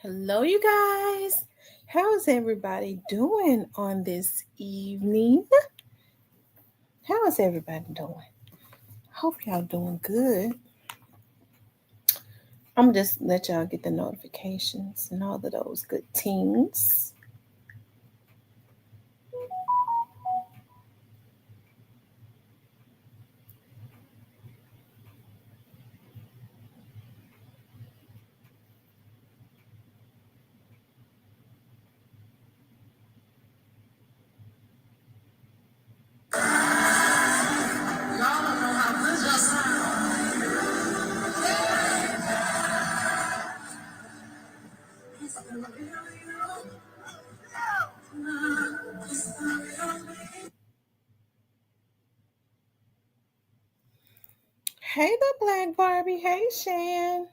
Hello, you guys. How's everybody doing on this evening? How is everybody doing? Hope y'all doing good. I'm just let y'all get the notifications and all of those good things. Hey, the Black Barbie. Hey, Shan.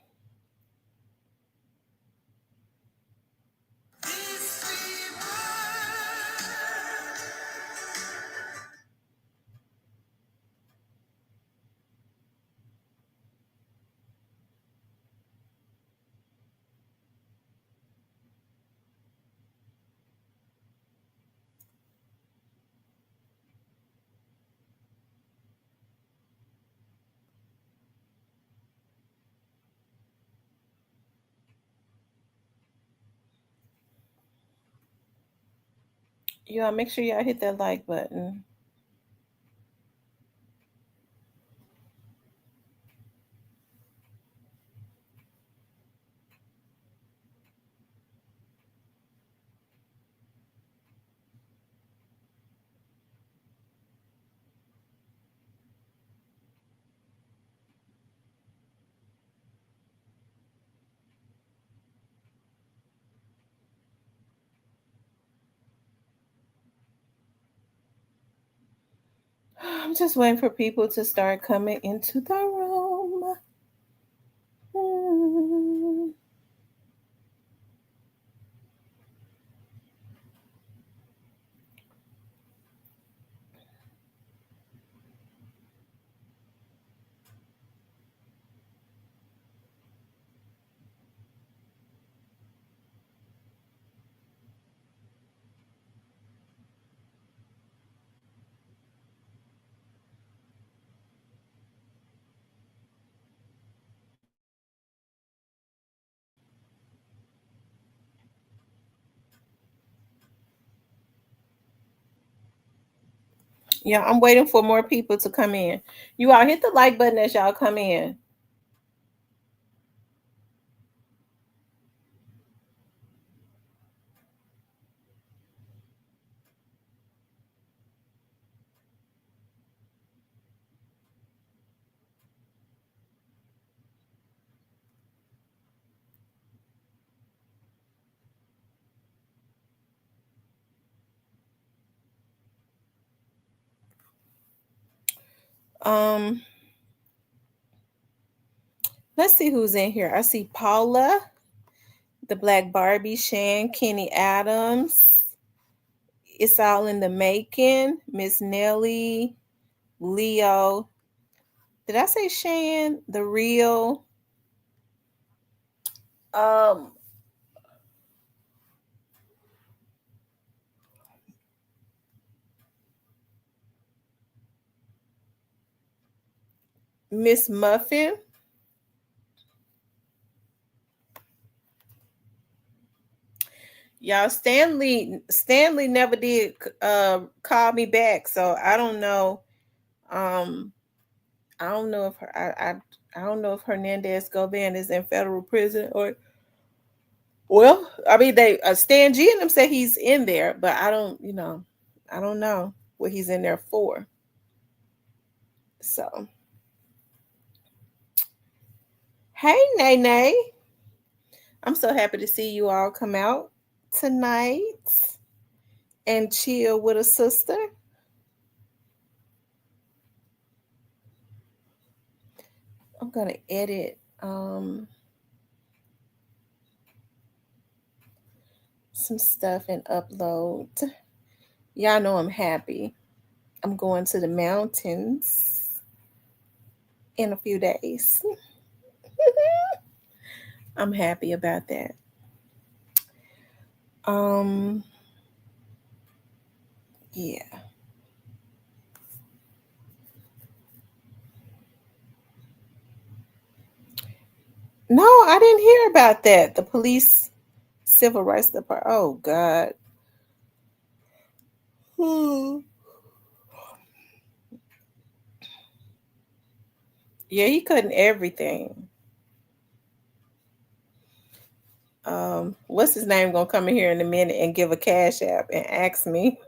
Y'all make sure y'all hit that like button. I'm just waiting for people to start coming into the room. Hmm. Yeah, I'm waiting for more people to come in. You all hit the like button as y'all come in. Um, let's see who's in here. I see Paula, the Black Barbie, Shan, Kenny Adams. It's all in the making. Miss Nelly, Leo. Did I say Shan? The real. Um, Miss Muffin. Y'all, Stanley never did call me back, so I don't know. Um, I don't know if I don't know if Hernandez Govan is in federal prison or well, I mean they Stan G and them say he's in there, but I don't know what he's in there for. So hey Nene. I'm so happy to see you all come out tonight and chill with a sister. I'm gonna edit some stuff and upload. Y'all know I'm happy. I'm going to the mountains in a few days. I'm happy about that. Yeah. No, I didn't hear about that. The police civil rights department. Oh God. Hmm. Yeah, he cutting everything. What's his name gonna come in here in a minute and give a cash app and ask me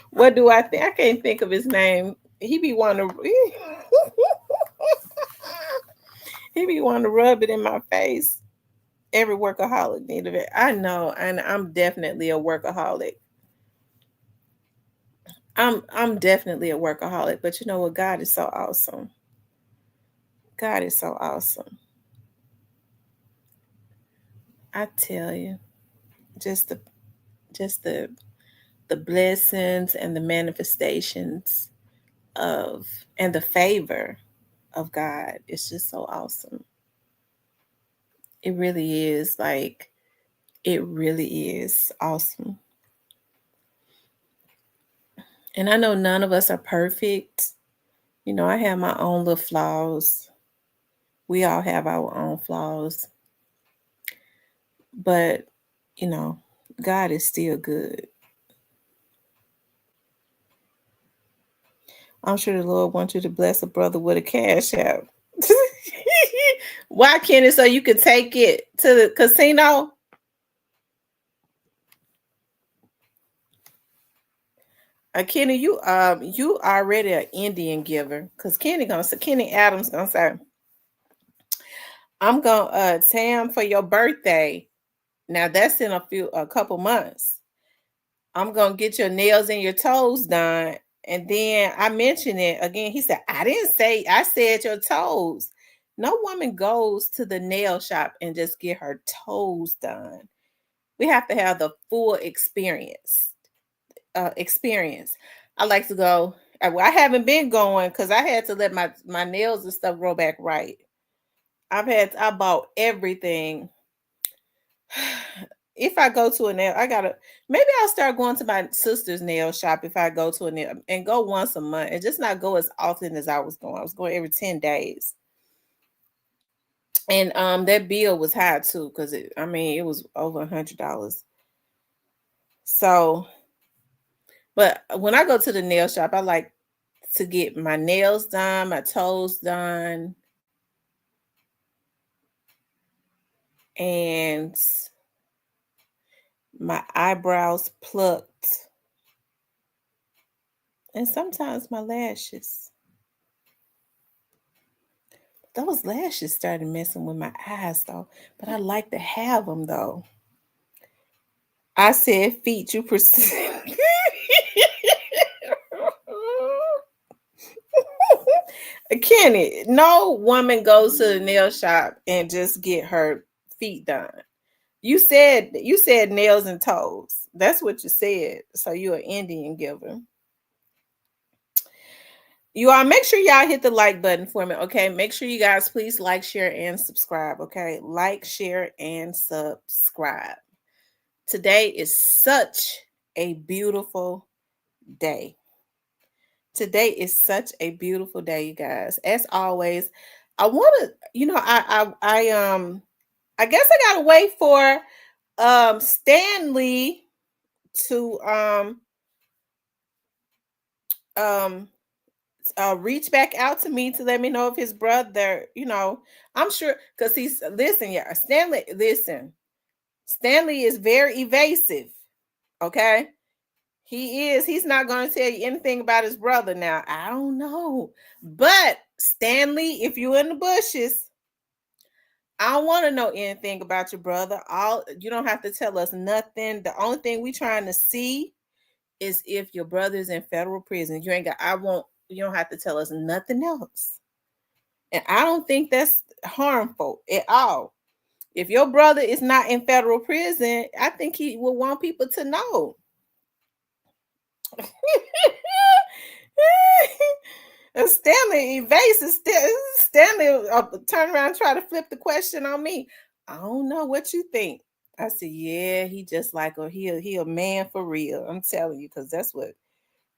what do I think? I can't think of his name. He be wanting to he be wanting to rub it in my face. Every workaholic need of it. I know, and I'm definitely a workaholic. I'm definitely a workaholic, but you know what? God is so awesome. God is so awesome. I tell you, just the just the blessings and the manifestations of and the favor of God. It's just so awesome. It really is like it really is awesome. And I know none of us are perfect. You know, I have my own little flaws. We all have our own flaws, but you know, God is still good. I'm sure the Lord wants you to bless a brother with a cash app. Why, Kenny? So you can take it to the casino? Kenny, you already an Indian giver. Cause Kenny Adams gonna say, I'm gonna Tam for your birthday. Now that's in a couple months. I'm gonna get your nails and your toes done. And then I mentioned it again. He said, I didn't say, I said your toes. No woman goes to the nail shop and just get her toes done. We have to have the full experience. Experience. I like to go. I haven't been going because I had to let my nails and stuff grow back right. I bought everything. If I go to a nail, maybe I'll start going to my sister's nail shop if I go to a nail and go once a month and just not go as often as I was going. I was going every 10 days. And that bill was high too, because it was over $100. So, but when I go to the nail shop, I like to get my nails done, my toes done, and my eyebrows plucked, and sometimes my lashes. Those lashes started messing with my eyes though, but I like to have them though. I said feet, you percent. Kenny, no woman goes to the nail shop and just get her feet done. You said nails and toes. That's what you said. So you're an Indian giver. You all make sure y'all hit the like button for me. Okay. Make sure you guys please like, share, and subscribe. Okay. Like, share, and subscribe. Today is such a beautiful day. Today is such a beautiful day, you guys. As always, I want to, I guess I gotta wait for Stanley to um reach back out to me to let me know if his brother, I'm sure because he's listen, yeah, Stanley is very evasive. Okay. He's not going to tell you anything about his brother now. I don't know. But Stanley, if you're in the bushes, I don't want to know anything about your brother. You don't have to tell us nothing. The only thing we trying to see is if your brother's in federal prison. You don't have to tell us nothing else. And I don't think that's harmful at all. If your brother is not in federal prison, I think he will want people to know. Stanley evasive. Stanley turn around and try to flip the question on me. I don't know what you think. I said, yeah, he just like he a man for real. I'm telling you, because that's what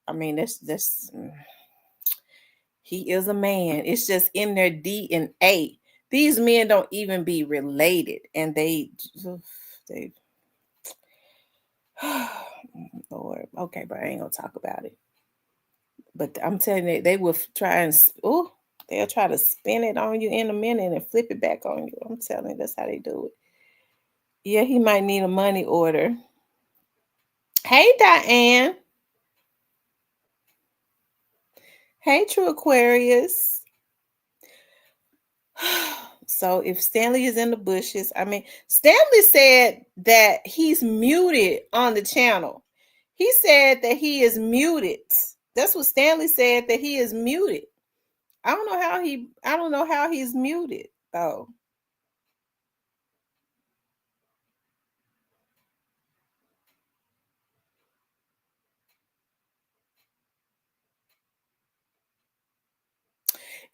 I mean. That's he is a man. It's just in their DNA. These men don't even be related, and they Lord, okay, but I ain't gonna talk about it. But I'm telling you, they will try and oh, they'll try to spin it on you in a minute and flip it back on you. I'm telling you, that's how they do it. Yeah, he might need a money order. Hey, Diane. Hey, True Aquarius. So if Stanley is in the bushes, I mean, Stanley said that he's muted on the channel. He said that he is muted. That's what Stanley said, that he is muted. I don't know how he's muted though.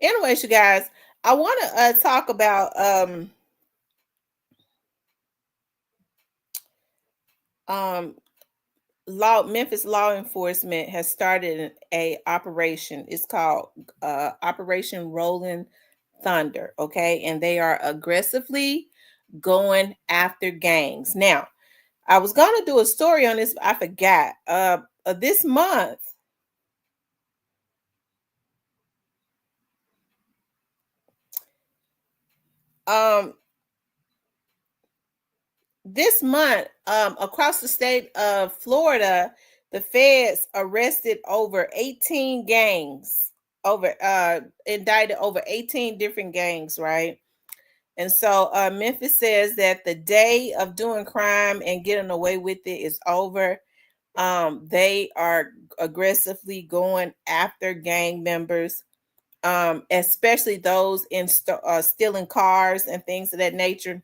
Anyways, you guys, I want to talk about um Memphis law enforcement has started a operation. It's called Operation Rolling Thunder, okay? And they are aggressively going after gangs. Now, I was going to do a story on this, but I forgot. This month, um across the state of Florida, the feds arrested over 18 gangs, over indicted over 18 different gangs, right? And so Memphis says that the day of doing crime and getting away with it is over. They are aggressively going after gang members, especially those in stealing cars and things of that nature.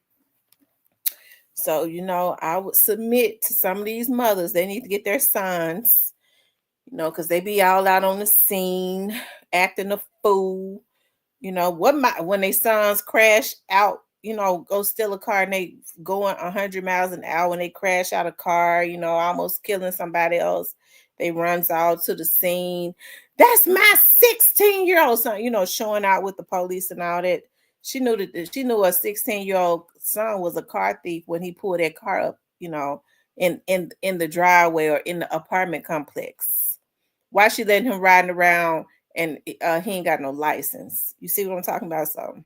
So, I would submit to some of these mothers, they need to get their sons, because they be all out on the scene acting a fool. When they sons crash out, go steal a car and they going 100 miles an hour and they crash out a car, almost killing somebody else. They runs out to the scene. That's my 16-year-old son, showing out with the police and all that. She knew a 16-year-old son was a car thief when he pulled that car up, in the driveway or in the apartment complex. Why she letting him riding around and he ain't got no license? You see what I'm talking about? So,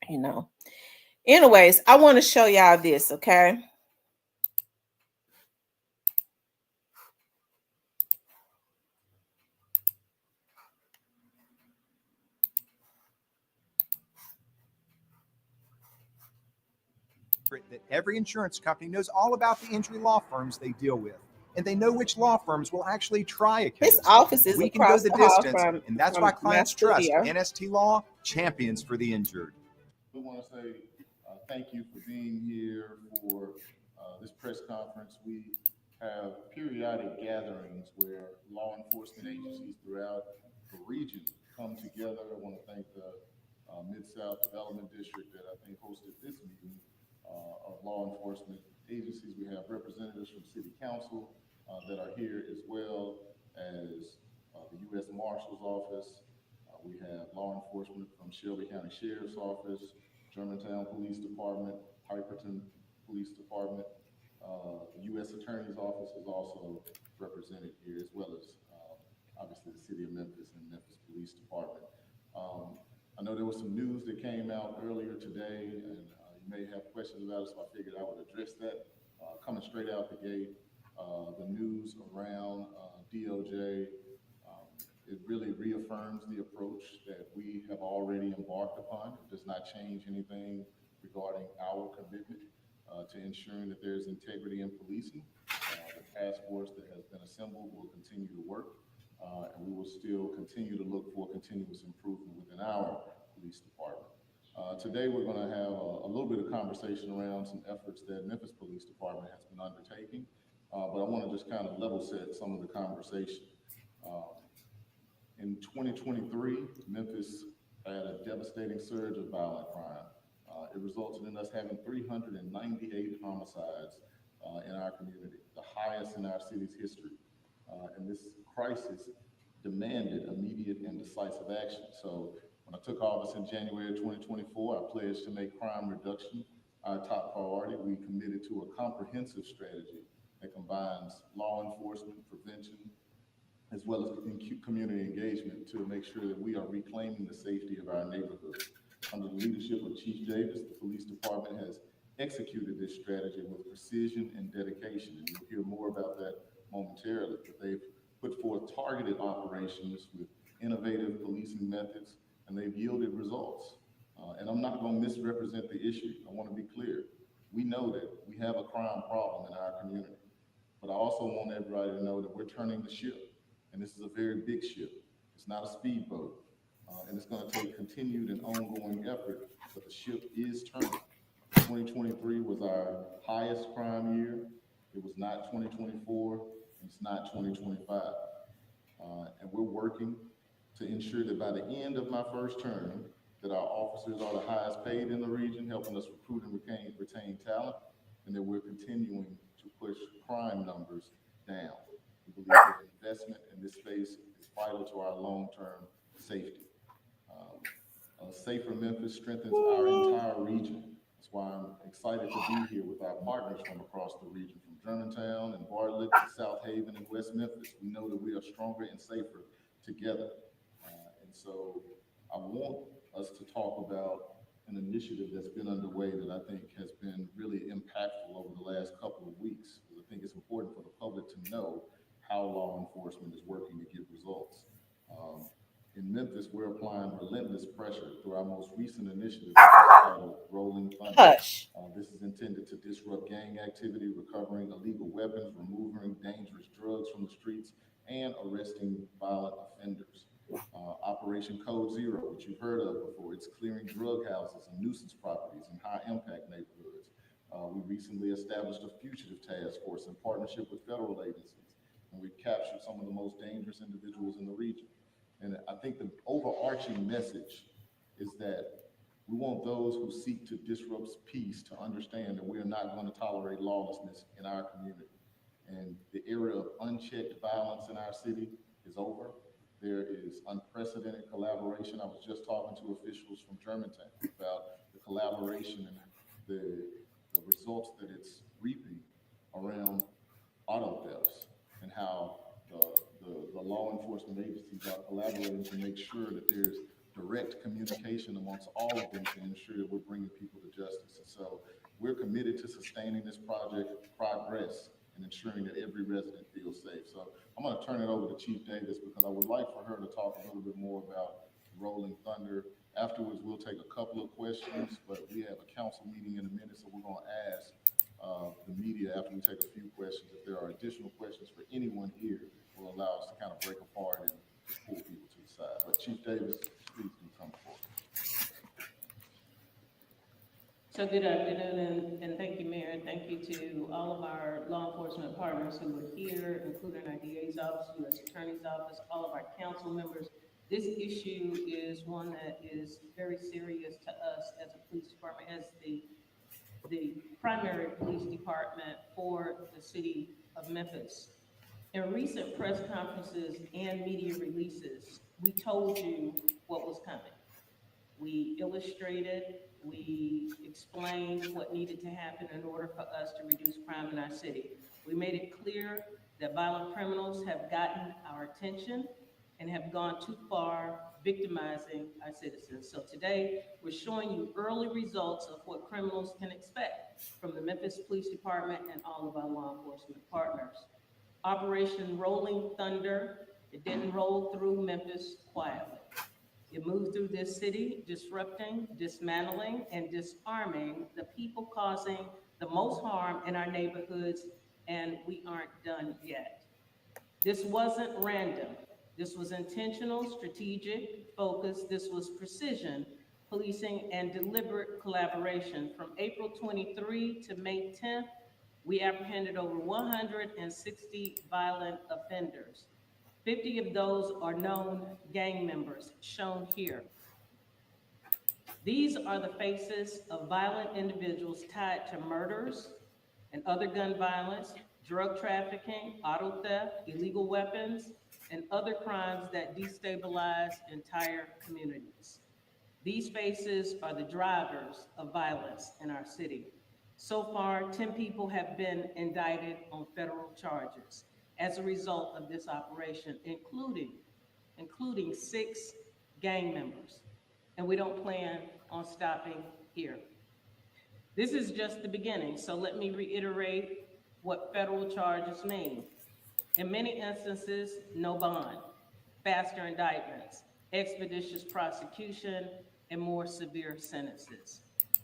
you know. Anyways, I want to show y'all this, okay? That every insurance company knows all about the injury law firms they deal with, and they know which law firms will actually try a His case. office is We can go across the the hall distance, from and that's why my clients trust studio. NST Law, champions for the injured. We want to say thank you for being here for this press conference. We have periodic gatherings where law enforcement agencies throughout the region come together. I want to thank the Mid-South Development District that I think hosted this meeting of law enforcement agencies. We have representatives from City Council that are here, as well as the U.S. Marshal's Office. We have law enforcement from Shelby County Sheriff's Office, Germantown Police Department, Piperton Police Department. The U.S. Attorney's Office is also represented here, as well as obviously the City of Memphis and Memphis Police Department. I know there was some news that came out earlier today, and you may have questions about it, so I figured I would address that. Coming straight out the gate, the news around DOJ, it really reaffirms the approach that we have already embarked upon. It does not change anything regarding our commitment to ensuring that there's integrity in policing. The task force that has been assembled will continue to work, and we will still continue to look for continuous improvement within our police department. Today, we're going to have a little bit of conversation around some efforts that Memphis Police Department has been undertaking, but I want to just kind of level set some of the conversation. In 2023, Memphis had a devastating surge of violent crime. It resulted in us having 398 homicides in our community, the highest in our city's history. And this crisis demanded immediate and decisive action. So when I took office in January of 2024, I pledged to make crime reduction our top priority. We committed to a comprehensive strategy that combines law enforcement, prevention, as well as community engagement to make sure that we are reclaiming the safety of our neighborhoods. Under the leadership of Chief Davis, the police department has executed this strategy with precision and dedication, and you'll hear more about that momentarily. But they've put forth targeted operations with innovative policing methods, and they've yielded results. And I'm not going to misrepresent the issue. I want to be clear. We know that we have a crime problem in our community, but I also want everybody to know that we're turning the ship, and this is a very big ship. It's not a speedboat, and it's going to take continued and ongoing effort, but the ship is turning. 2023 was our highest crime year. It was not 2024, and it's not 2025. And we're working to ensure that by the end of my first term, that our officers are the highest paid in the region, helping us recruit and retain talent, and that we're continuing to push crime numbers down. We believe that investment in this space is vital to our long-term safety. A safer Memphis strengthens our entire region. That's why I'm excited to be here with our partners from across the region, from Germantown and Bartlett to South Haven and West Memphis. We know that we are stronger and safer together. And so I want us to talk about an initiative that's been underway that I think has been really impactful over the last couple of weeks, because I think it's important for the public to know how law enforcement is working to get results. In Memphis, we're applying relentless pressure through our most recent initiative titled Rolling Thunder. Hush. This is intended to disrupt gang activity, recovering illegal weapons, removing dangerous drugs from the streets, and arresting violent offenders. Operation Code Zero, which you've heard of before, it's clearing drug houses and nuisance properties in high-impact neighborhoods. We recently established a fugitive task force in partnership with federal agencies, and we've captured some of the most dangerous individuals in the region. And I think the overarching message is that we want those who seek to disrupt peace to understand that we are not going to tolerate lawlessness in our community. And the era of unchecked violence in our city is over. There is unprecedented collaboration. I was just talking to officials from Germantown about the collaboration and the results that it's reaping around auto thefts, and how the law enforcement agencies are collaborating to make sure that there's direct communication amongst all of them to ensure that we're bringing people to justice. And so we're committed to sustaining this progress and ensuring that every resident feels safe. So I'm going to turn it over to Chief Davis, because I would like for her to talk a little bit more about Rolling Thunder. Afterwards, we'll take a couple of questions, but we have a council meeting in a minute, so we're going to ask the media, after we take a few questions, if there are additional questions for anyone here, will allow us to kind of break apart and pull people to the side. But Chief Davis, please do come forward. So good afternoon, and thank you, Mayor, and thank you to all of our law enforcement partners who are here, including our DA's office, U.S. Attorney's office, all of our council members. This issue is one that is very serious to us as a police department, as the primary police department for the city of Memphis. In recent press conferences and media releases, we told you what was coming. We illustrated, we explained what needed to happen in order for us to reduce crime in our city. We made it clear that violent criminals have gotten our attention and have gone too far victimizing our citizens. So today, we're showing you early results of what criminals can expect from the Memphis Police Department and all of our law enforcement partners. Operation Rolling Thunder, it didn't roll through Memphis quietly. It moved through this city, disrupting, dismantling, and disarming the people causing the most harm in our neighborhoods, and we aren't done yet. This wasn't random. This was intentional, strategic, focused. This was precision policing and deliberate collaboration. From April 23 to May 10th, we apprehended over 160 violent offenders. 50 of those are known gang members, shown here. These are the faces of violent individuals tied to murders and other gun violence, drug trafficking, auto theft, illegal weapons, and other crimes that destabilize entire communities. These faces are the drivers of violence in our city. So far, 10 people have been indicted on federal charges as a result of this operation, including 6 gang members. And we don't plan on stopping here. This is just the beginning, so let me reiterate what federal charges mean. In many instances, no bond, faster indictments, expeditious prosecution, and more severe sentences.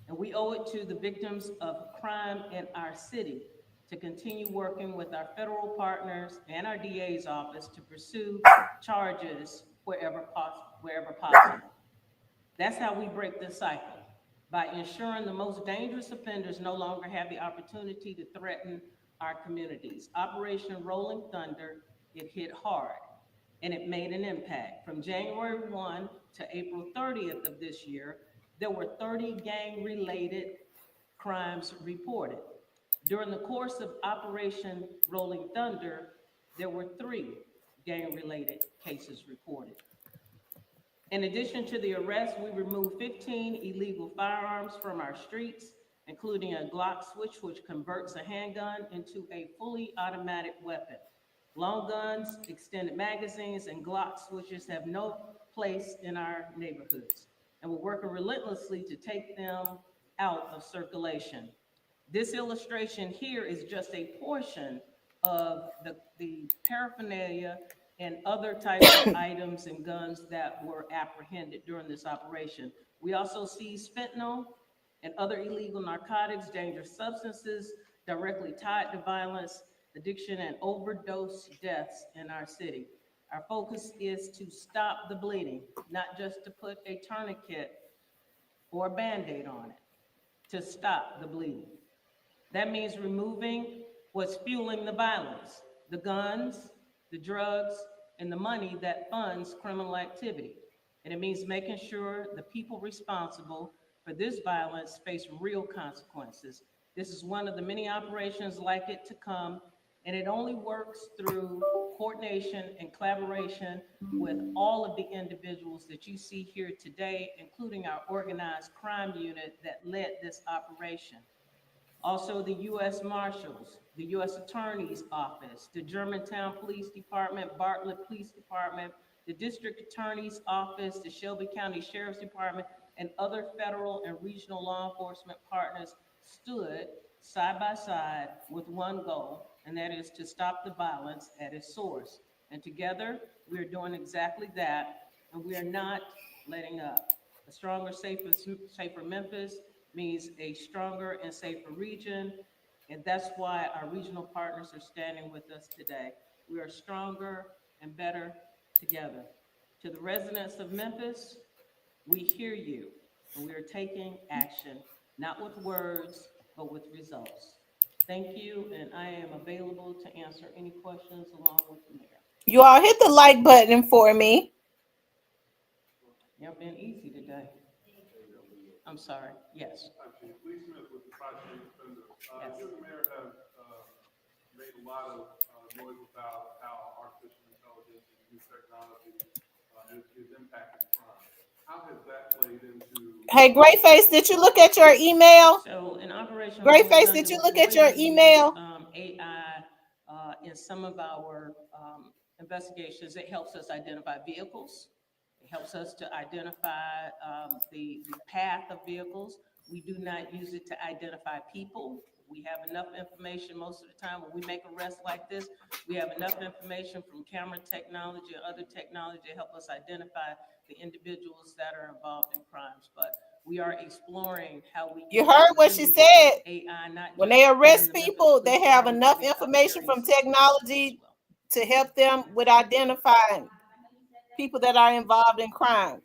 And we owe it to the victims of crime in our city to continue working with our federal partners and our DA's office to pursue charges wherever possible. That's how we break this cycle, by ensuring the most dangerous offenders no longer have the opportunity to threaten our communities. Operation Rolling Thunder, it hit hard and it made an impact. From January 1 to April 30th of this year, there were 30 gang-related crimes reported. During the course of Operation Rolling Thunder, there were 3 gang-related cases reported. In addition to the arrest, we removed 15 illegal firearms from our streets, including a Glock switch, which converts a handgun into a fully automatic weapon. Long guns, extended magazines, and Glock switches have no place in our neighborhoods, and we're working relentlessly to take them out of circulation. This illustration here is just a portion of the paraphernalia and other types of items and guns that were apprehended during this operation. We also seized fentanyl and other illegal narcotics, dangerous substances directly tied to violence, addiction, and overdose deaths in our city. Our focus is to stop the bleeding, not just to put a tourniquet or a Band-Aid on it, to stop the bleeding. That means removing what's fueling the violence, the guns, the drugs, and the money that funds criminal activity. And it means making sure the people responsible for this violence face real consequences. This is one of the many operations like it to come, and it only works through coordination and collaboration with all of the individuals that you see here today, including our organized crime unit that led this operation. Also, the U.S. Marshals, the U.S. Attorney's Office, the Germantown Police Department, Bartlett Police Department, the District Attorney's Office, the Shelby County Sheriff's Department, and other federal and regional law enforcement partners stood side by side with one goal, and that is to stop the violence at its source. And together, we are doing exactly that, and we are not letting up. A stronger, safer Memphis means a stronger and safer region, and that's why our regional partners are standing with us today. We are stronger and better together. To the residents of Memphis, we hear you, and we are taking action, not with words, but with results. Thank you, and I am available to answer any questions along with the mayor. You all hit the like button for me. You've been easy today. I'm sorry, yes. Lee Smith with the Prosecuting Defender. Yes. You and the mayor have made a lot of noise about how artificial intelligence and new technology is impacting crime. How has that played into? Hey, Grayface, did you look at your email? So in Operation Grayface, did you look at your email? AI in some of our investigations, it helps us identify vehicles. It helps us to identify the path of vehicles. We do not use it to identify people. We have enough information most of the time when we make arrests like this. We have enough information from camera technology and other technology to help us identify the individuals that are involved in crimes. But we are exploring how we. You heard what she said. AI, not when they arrest the people, they Memphis have Police enough Department, information from other areas technology as well. to help them with identifying people that are involved in crimes.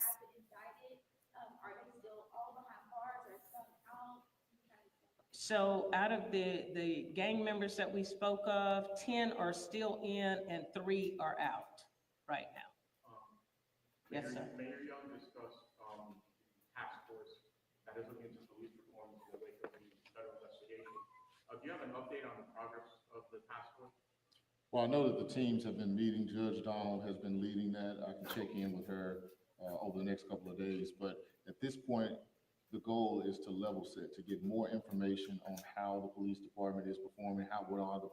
So out of the gang members that we spoke of, 10 are still in and 3 are out right now. Yes, sir. Mayor Young discussed task force us an update on the progress of the task force? Well, I know that the teams have been meeting. Judge Donald has been leading that. I can check in with her over the next couple of days. But at this point, the goal is to level set, to get more information on how the police department is performing, what are the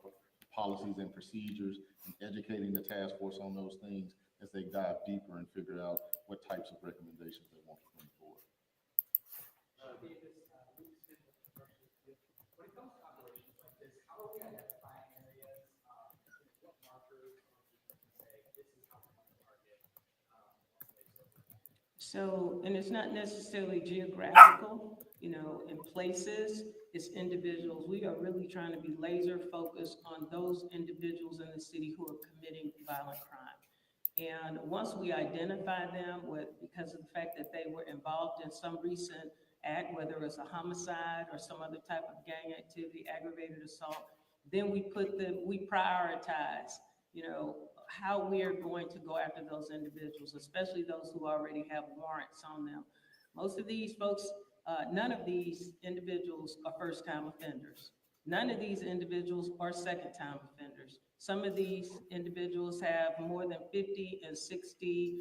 policies and procedures, and educating the task force on those things as they dive deeper and figure out what types of recommendations they want to bring forward. Davis, Lucas Smith with Commercial Field. When it comes to operations like this, how are we identifying areas? What markers are we using to say this is how we're going to target? So, and it's not necessarily geographical, in places, it's individuals. We are really trying to be laser focused on those individuals in the city who are committing violent crime. And once we identify them because of the fact that they were involved in some recent act, whether it was a homicide or some other type of gang activity, aggravated assault, then we prioritize, how we are going to go after those individuals, especially those who already have warrants on them. Most of these folks, none of these individuals are first-time offenders. None of these individuals are second-time offenders. Some of these individuals have more than 50 and 60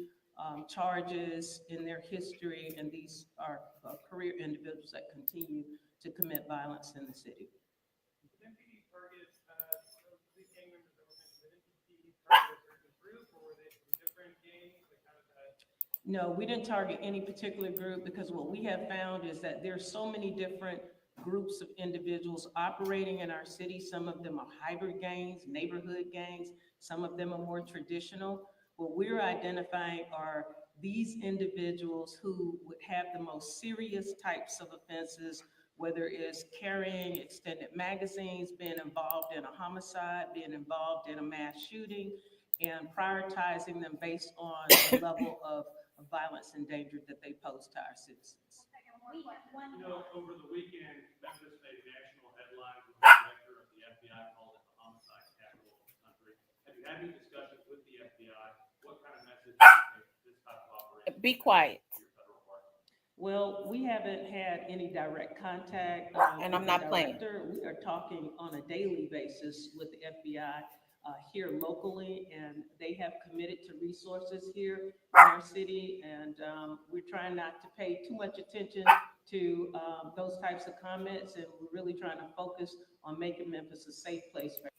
charges in their history, and these are career individuals that continue to commit violence in the city. Did MPD target these gang members that were mentioned? Did MPD target a certain group, or were they from different gangs? Like, how did that? No, we didn't target any particular group because what we have found is that there's so many different groups of individuals operating in our city. Some of them are hybrid gangs, neighborhood gangs. Some of them are more traditional. What we're identifying are these individuals who would have the most serious types of offenses, whether it's carrying extended magazines, being involved in a homicide, being involved in a mass shooting, and prioritizing them based on the level of violence and danger that they pose to our citizens. Over the weekend, Memphis made national headlines when the director of the FBI called it the homicide capital of the country. Have you had any discussions with the FBI? What kind of message do you think this type of operation? Be quiet. Well, we haven't had any direct contact. And I'm with not the playing. director. We are talking on a daily basis with the FBI here locally, and they have committed to resources here in our city. And we're trying not to pay too much attention to those types of comments, and we're really trying to focus on making Memphis a safe place for.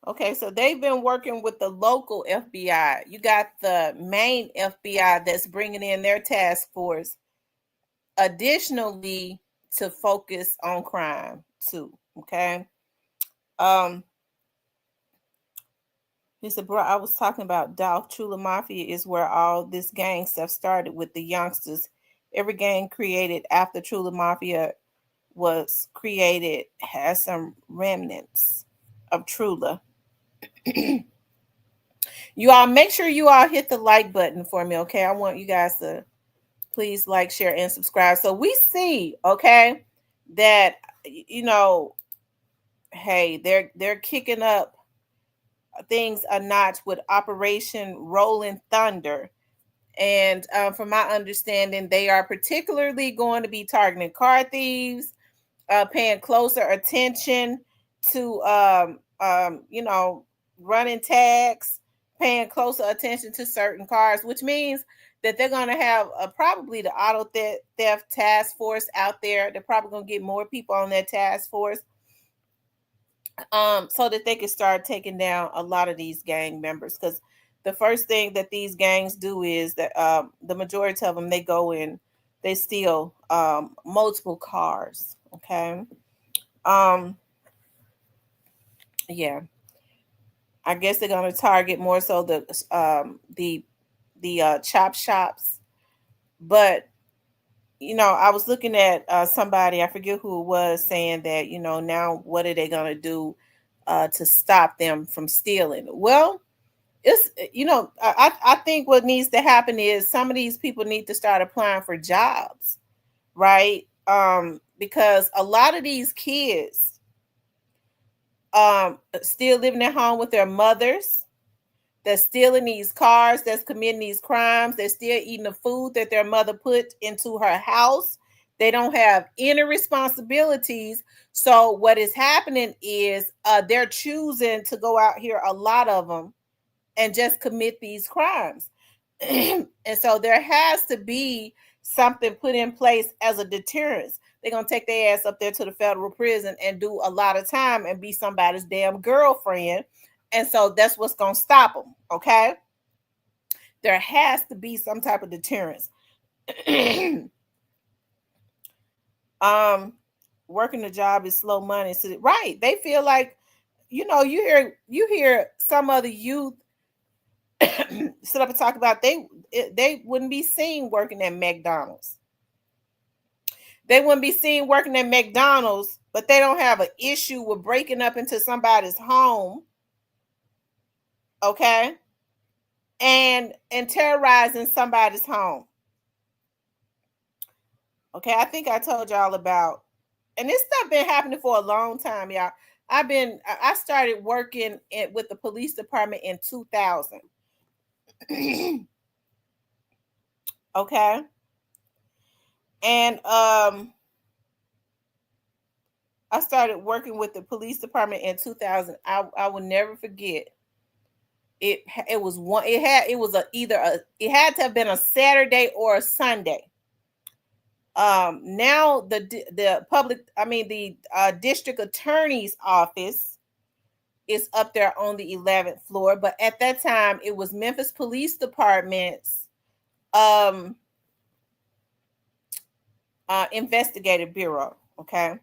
Okay, so they've been working with the local FBI. You got the main FBI that's bringing in their task force additionally to focus on crime too. Okay. He said, bro, I was talking about Dolph. Chula Mafia is where all this gang stuff started with the youngsters. Every gang created after Chula Mafia was created has some remnants of Trula. You all make sure you all hit the like button for me, okay? I want you guys to please like, share, and subscribe. So we see, okay, that hey, they're kicking up things a notch with Operation Rolling Thunder. And from my understanding, they are particularly going to be targeting car thieves, paying closer attention to running tags, paying closer attention to certain cars, which means that they're going to have probably the auto theft task force out there. They're probably going to get more people on that task force so that they can start taking down a lot of these gang members. Because the first thing that these gangs do is that the majority of them, they go in, they steal multiple cars. Okay. Yeah. I guess they're going to target more so the chop shops. But I was looking at somebody, I forget who it was, saying that now what are they going to do to stop them from stealing? Well, it's I think what needs to happen is some of these people need to start applying for jobs, right? Because a lot of these kids still living at home with their mothers, that's stealing these cars, that's committing these crimes, they're still eating the food that their mother put into her house, They don't have any responsibilities. So what is happening is they're choosing to go out here, a lot of them, and just commit these crimes. And so there has to be something put in place as a deterrence. They're going to take their ass up there to the federal prison and do a lot of time and be somebody's damn girlfriend. And so that's what's going to stop them. Okay. There has to be some type of deterrence. Working the job is slow money. So, right. They feel like, you hear some of the youth sit up and talk about they wouldn't be seen working at McDonald's. They wouldn't be seen working at McDonald's, but they don't have an issue with breaking up into somebody's home, okay, and terrorizing somebody's home. Okay, I think I told y'all about, and this stuff been happening for a long time, y'all. I started working with the police department in 2000. Okay. And I started working with the police department in 2000. I will never forget. It had to have been a Saturday or a Sunday. Now the district attorney's office is up there on the 11th floor, but at that time it was Memphis Police Department's investigative bureau. Okay.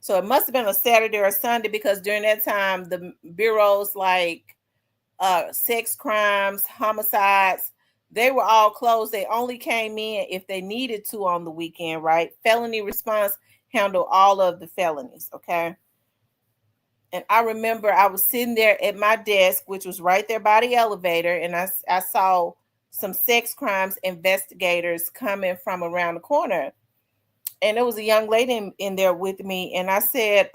So it must have been a Saturday or a Sunday, because during that time, the bureaus like sex crimes, homicides, they were all closed. They only came in if they needed to on the weekend, right? Felony response handled all of the felonies, okay? And I remember I was sitting there at my desk, which was right there by the elevator, and I saw some sex crimes investigators coming from around the corner. And there was a young lady in there with me, and I said,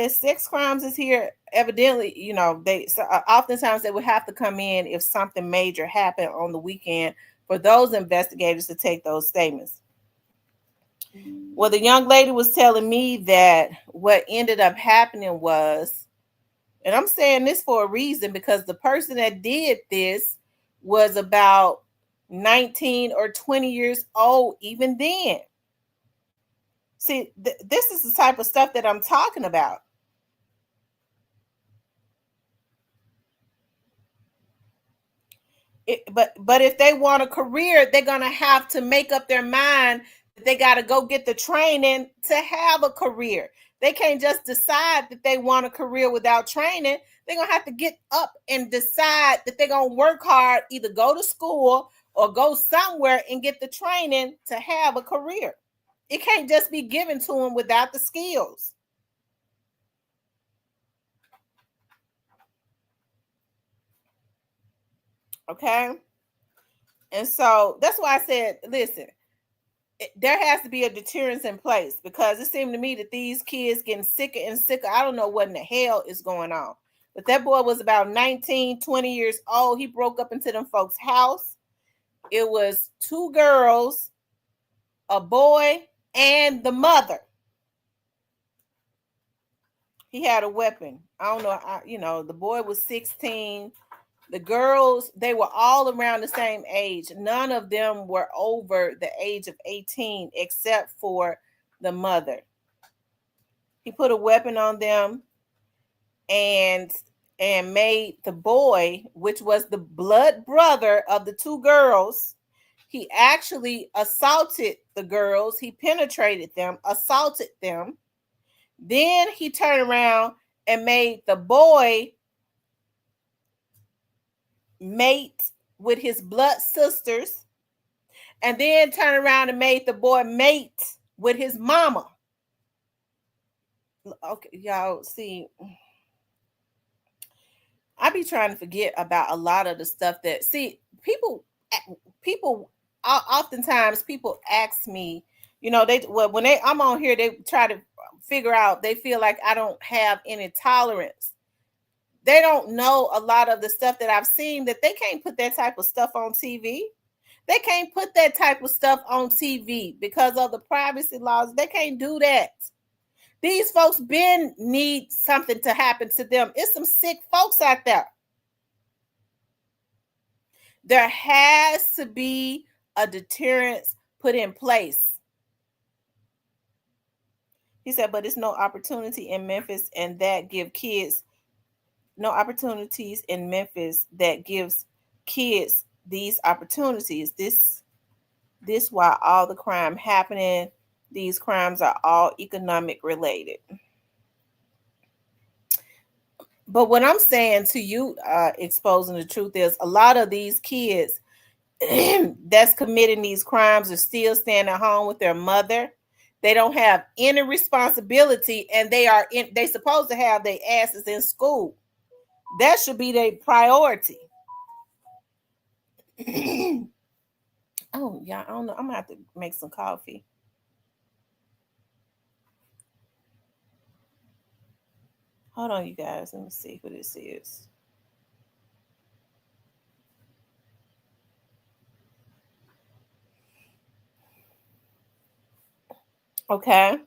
sex crimes is here. Evidently, oftentimes they would have to come in if something major happened on the weekend for those investigators to take those statements. Well, the young lady was telling me that what ended up happening was, and I'm saying this for a reason, because the person that did this was about 19 or 20 years old even then. See, this is the type of stuff that I'm talking about. But if they want a career, they're going to have to make up their mind that they got to go get the training to have a career. They can't just decide that they want a career without training. They're going to have to get up and decide that they're going to work hard, either go to school or go somewhere and get the training to have a career. It can't just be given to them without the skills. Okay. And so that's why I said, listen, there has to be a deterrence in place, because it seemed to me that these kids getting sicker and sicker. I don't know what in the hell is going on. But that boy was about 19, 20 years old. He broke up into them folks' house. It was 2 girls, a boy, and the mother. He had a weapon. I don't know. The boy was 16. The girls, they were all around the same age. None of them were over the age of 18 except for the mother. He put a weapon on them and made the boy, which was the blood brother of the 2 girls, he actually assaulted the girls. He penetrated them, assaulted them. Then he turned around and made the boy mate with his blood sisters, and then turned around and made the boy mate with his mama. Okay, y'all see, I be trying to forget about a lot of the stuff that, see, people oftentimes people ask me, when I'm on here, they try to figure out, they feel like I don't have any tolerance. They don't know a lot of the stuff that I've seen, that they can't put that type of stuff on TV. They can't put that type of stuff on TV because of the privacy laws. They can't do that. These folks need something to happen to them. It's some sick folks out there. There has to be a deterrence put in place. He said, but it's no opportunity in Memphis, and that give kids no opportunities in Memphis that gives kids these opportunities. This why all the crime happening. These crimes are all economic related. But what I'm saying to you, exposing the truth, is a lot of these kids that's committing these crimes are still staying at home with their mother. They don't have any responsibility, and they supposed to have their asses in school. That should be their priority. Oh, yeah, I don't know. I'm gonna have to make some coffee. Hold on, you guys. Let me see who this is. Okay.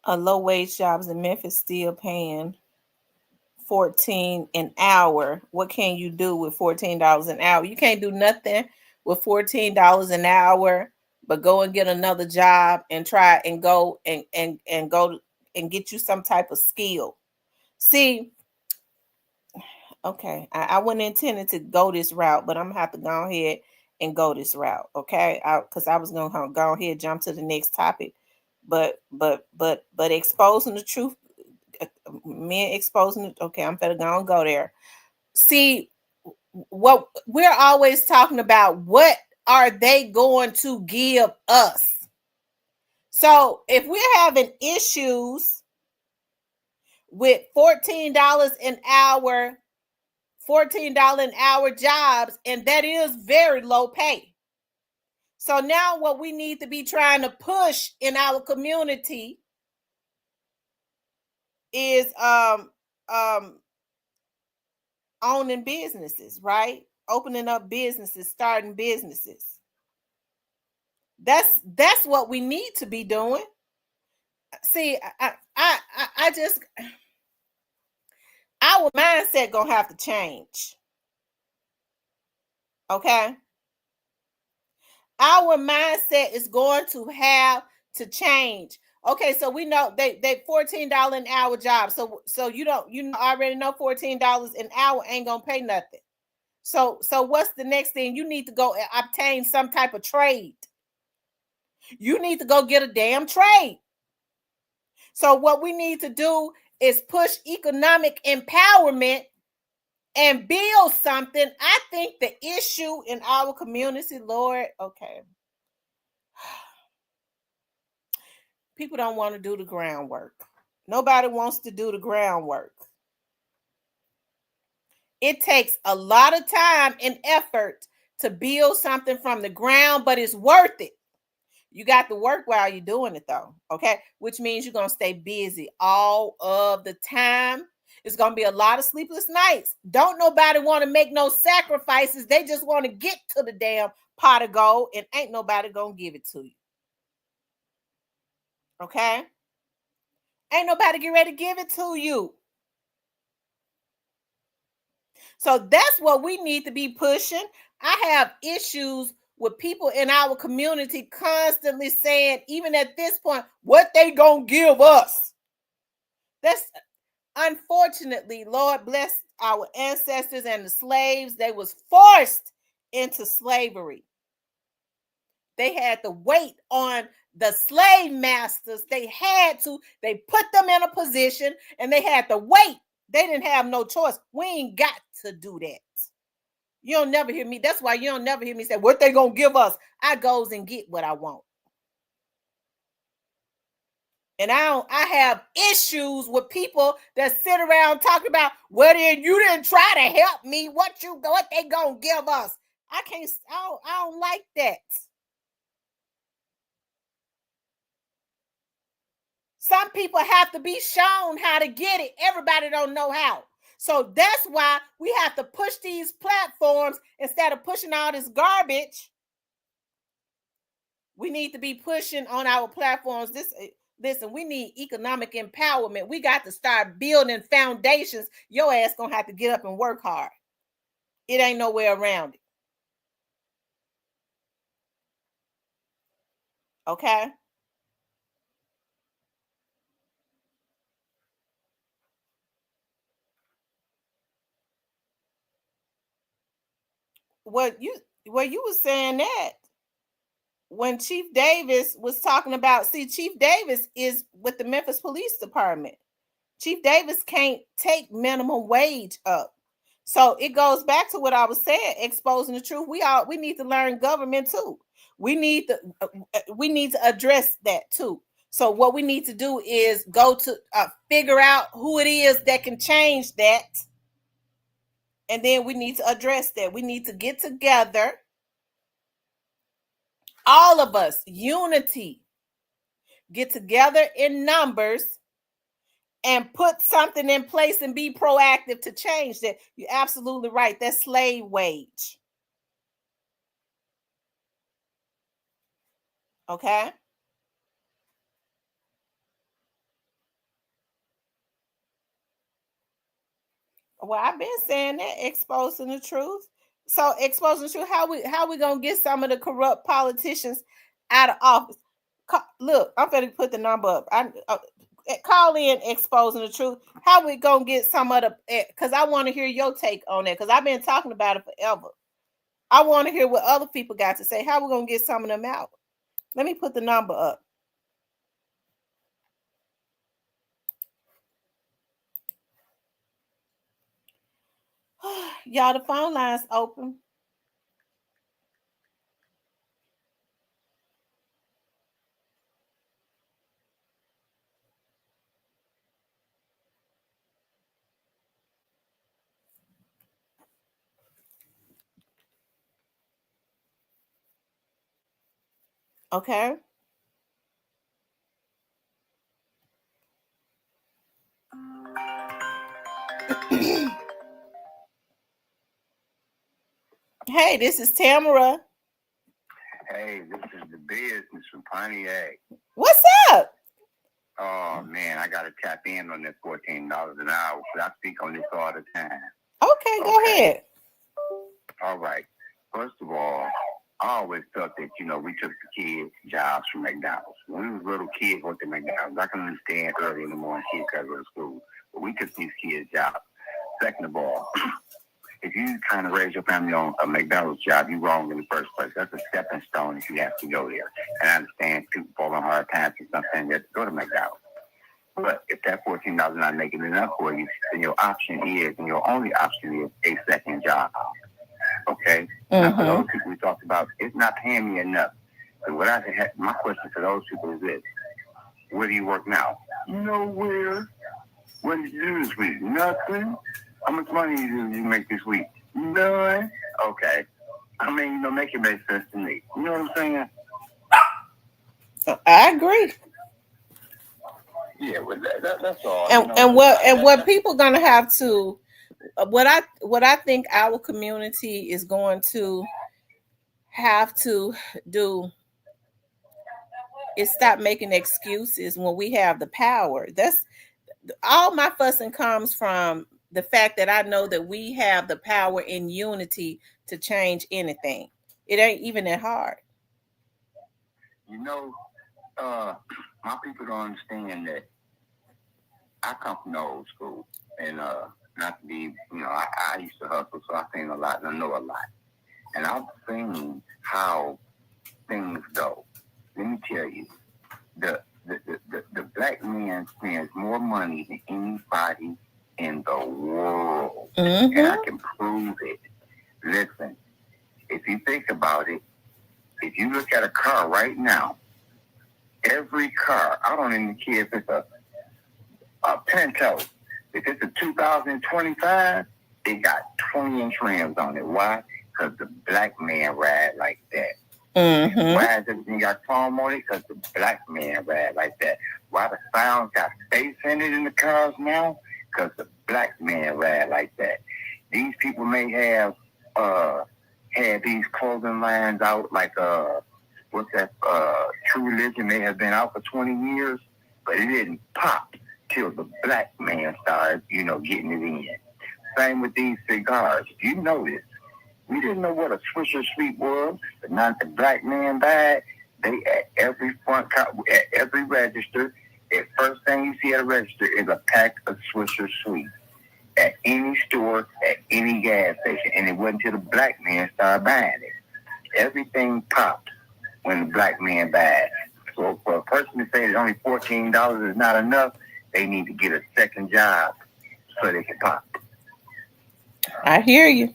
Low wage jobs in Memphis still paying $14 an hour. What can you do with $14 an hour? You can't do nothing with $14 an hour, but go and get another job and try and go and go and get you some type of skill. See, okay, I wasn't intending to go this route, but I'm gonna have to go ahead and go this route, okay? Because I was gonna go ahead and jump to the next topic, but exposing the truth, men exposing it. Okay, I'm gonna go there. See, what we're always talking about, what are they going to give us? So if we're having issues with $14 an hour, $14 an hour jobs, and that is very low pay. So now what we need to be trying to push in our community is owning businesses, right? Opening up businesses, starting businesses. That's what we need to be doing. See, I just, our mindset gonna have to change. Okay, our mindset is going to have to change. Okay, so we know they $14 an hour job. So you already know $14 an hour ain't gonna pay nothing. So what's the next thing? You need to go obtain some type of trade. You need to go get a damn trade. So what we need to do is push economic empowerment and build something. I think the issue in our community, Lord, okay, people don't want to do the groundwork. Nobody wants to do the groundwork. It takes a lot of time and effort to build something from the ground, but it's worth it. You got to work while you're doing it, though, okay? Which means you're going to stay busy all of the time. It's going to be a lot of sleepless nights. Don't nobody want to make no sacrifices. They just want to get to the damn pot of gold, and ain't nobody going to give it to you. Okay? Ain't nobody get ready to give it to you. So that's what we need to be pushing. I have issues with people in our community constantly saying, even at this point, what they gonna give us. That's unfortunately, Lord bless our ancestors and the slaves. They was forced into slavery. They had to wait on the slave masters. They put them in a position and they had to wait. They didn't have no choice. We ain't got to do that. You don't never hear me. That's why you don't never hear me say, what they gonna give us? I goes and get what I want. And I have issues with people that sit around talking about, well, then you didn't try to help me. What they gonna give us? I don't like that. Some people have to be shown how to get it. Everybody don't know how. So that's why we have to push these platforms instead of pushing all this garbage. We need to be pushing on our platforms. Listen, we need economic empowerment. We got to start building foundations. Your ass gonna have to get up and work hard. It ain't no way around it. Okay? What you were saying that when Chief Davis was talking about, see, Chief Davis is with the Memphis Police Department. Chief Davis can't take minimum wage up. So it goes back to what I was saying, exposing the truth. We need to learn government too. We need to address that too. So what we need to do is go to figure out who it is that can change that. And then we need to address that. We need to get together. All of us, unity, get together in numbers and put something in place and be proactive to change that. You're absolutely right. That's slave wage. Okay? Well, I've been saying that, exposing the truth. So exposing the truth, how we gonna get some of the corrupt politicians out of office? Look, I'm gonna put the number up. Call in, exposing the truth. How we gonna get some of the? Because I want to hear your take on that. Because I've been talking about it forever. I want to hear what other people got to say. How we gonna get some of them out? Let me put the number up. Y'all, the phone line's open. Okay. Hey, this is Tamara. Hey, this is the business from Pontiac. What's up? Oh man, I gotta tap in on that $14 an hour. I speak on this all the time. Okay, go ahead. All right. First of all, I always felt that, we took the kids' jobs from McDonald's. When we was little kids went to McDonald's, I can understand early in the morning kids gotta go to school. But we took these kids' jobs. Second of all, if you're trying to raise your family on a McDonald's job, you're wrong in the first place. That's a stepping stone if you have to go there. And I understand people fall on hard times and something you have to go to McDonald's. But if that $14 is not making enough for you, then your option is, and your only option is, a second job. Okay? Now, for those people we talked about, it's not paying me enough. So my question to those people is this: where do you work now? Nowhere. What did you do this week? Nothing. How much money did you make this week? None. Okay. I mean, make it make sense to me. You know what I'm saying? I agree. Yeah, well, that's all. And what people gonna have to, what I think our community is going to have to do is stop making excuses when we have the power. That's all my fussing comes from the fact that I know that we have the power in unity to change anything. It ain't even that hard. My people don't understand that I come from the old school, and not to be, I used to hustle, so I've seen a lot and I know a lot. And I've seen how things go. Let me tell you, the black man spends more money than anybody in the world. And I can prove it. Listen, if you think about it, if you look at a car right now, every car, I don't even care if it's a Parental. If it's a 2025, it got 20-inch rims on it. Why? Because the black man ride like that. Why does everything got chrome on it? Because the black man ride like that. why the sound got space in it in the cars now? Because the black man ride like that. These people may have had these clothing lines out like what's that? True Religion may have been out for 20 years, but it didn't pop till the black man started, getting it in. Same with these cigars. You know this. We didn't know what a Swisher Sweet was, but not the black man bag. They at every at every register. The first thing you see at a register is a pack of Swisher Sweet at any store, at any gas station, and it wasn't until the black man started buying it. Everything popped when the black man buys. So for a person to say that only $14 is not enough, they need to get a second job so they can pop. I hear you.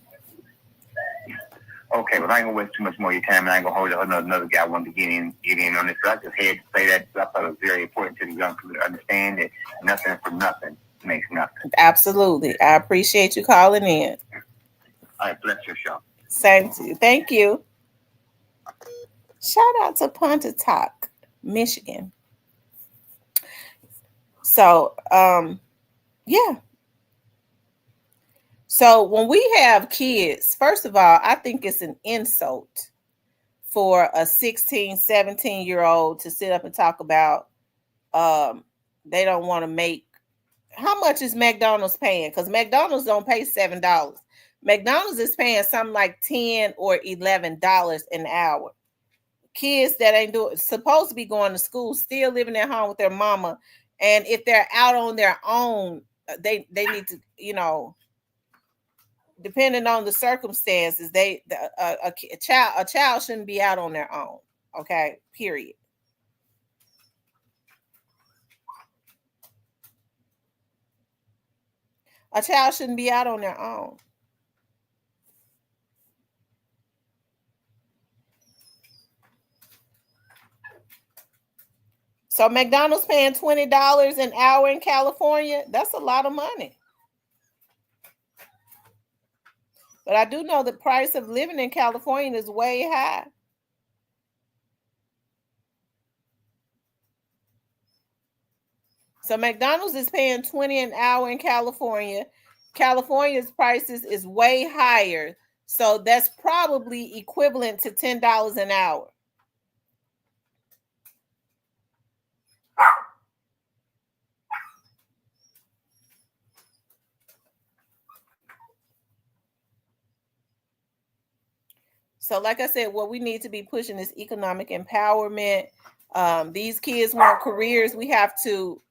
Okay, but I ain't gonna waste too much more of your time, and I ain't gonna hold another guy wanted to get in on this. So I just had to say that I thought it was very important to the young people to understand that nothing for nothing makes nothing. Absolutely. I appreciate you calling in. All right, bless your show. Same to you. Thank you. Shout out to Pontotoc, Michigan. So, yeah. So when we have kids, first of all, I think it's an insult for a 16, 17-year-old to sit up and talk about they don't want to make. How much is McDonald's paying? Because McDonald's don't pay $7. McDonald's is paying something like $10 or $11 an hour. Kids that ain't supposed to be going to school, still living at home with their mama, and if they're out on their own, they need to, depending on the circumstances, a child shouldn't be out on their own. Okay, period. A child shouldn't be out on their own. So McDonald's paying $20 an hour in California. That's a lot of money. But I do know the price of living in California is way high. So McDonald's is paying $20 an hour in California. California's prices is way higher. So that's probably equivalent to $10 an hour. So like I said, what we need to be pushing is economic empowerment. These kids want careers. We have to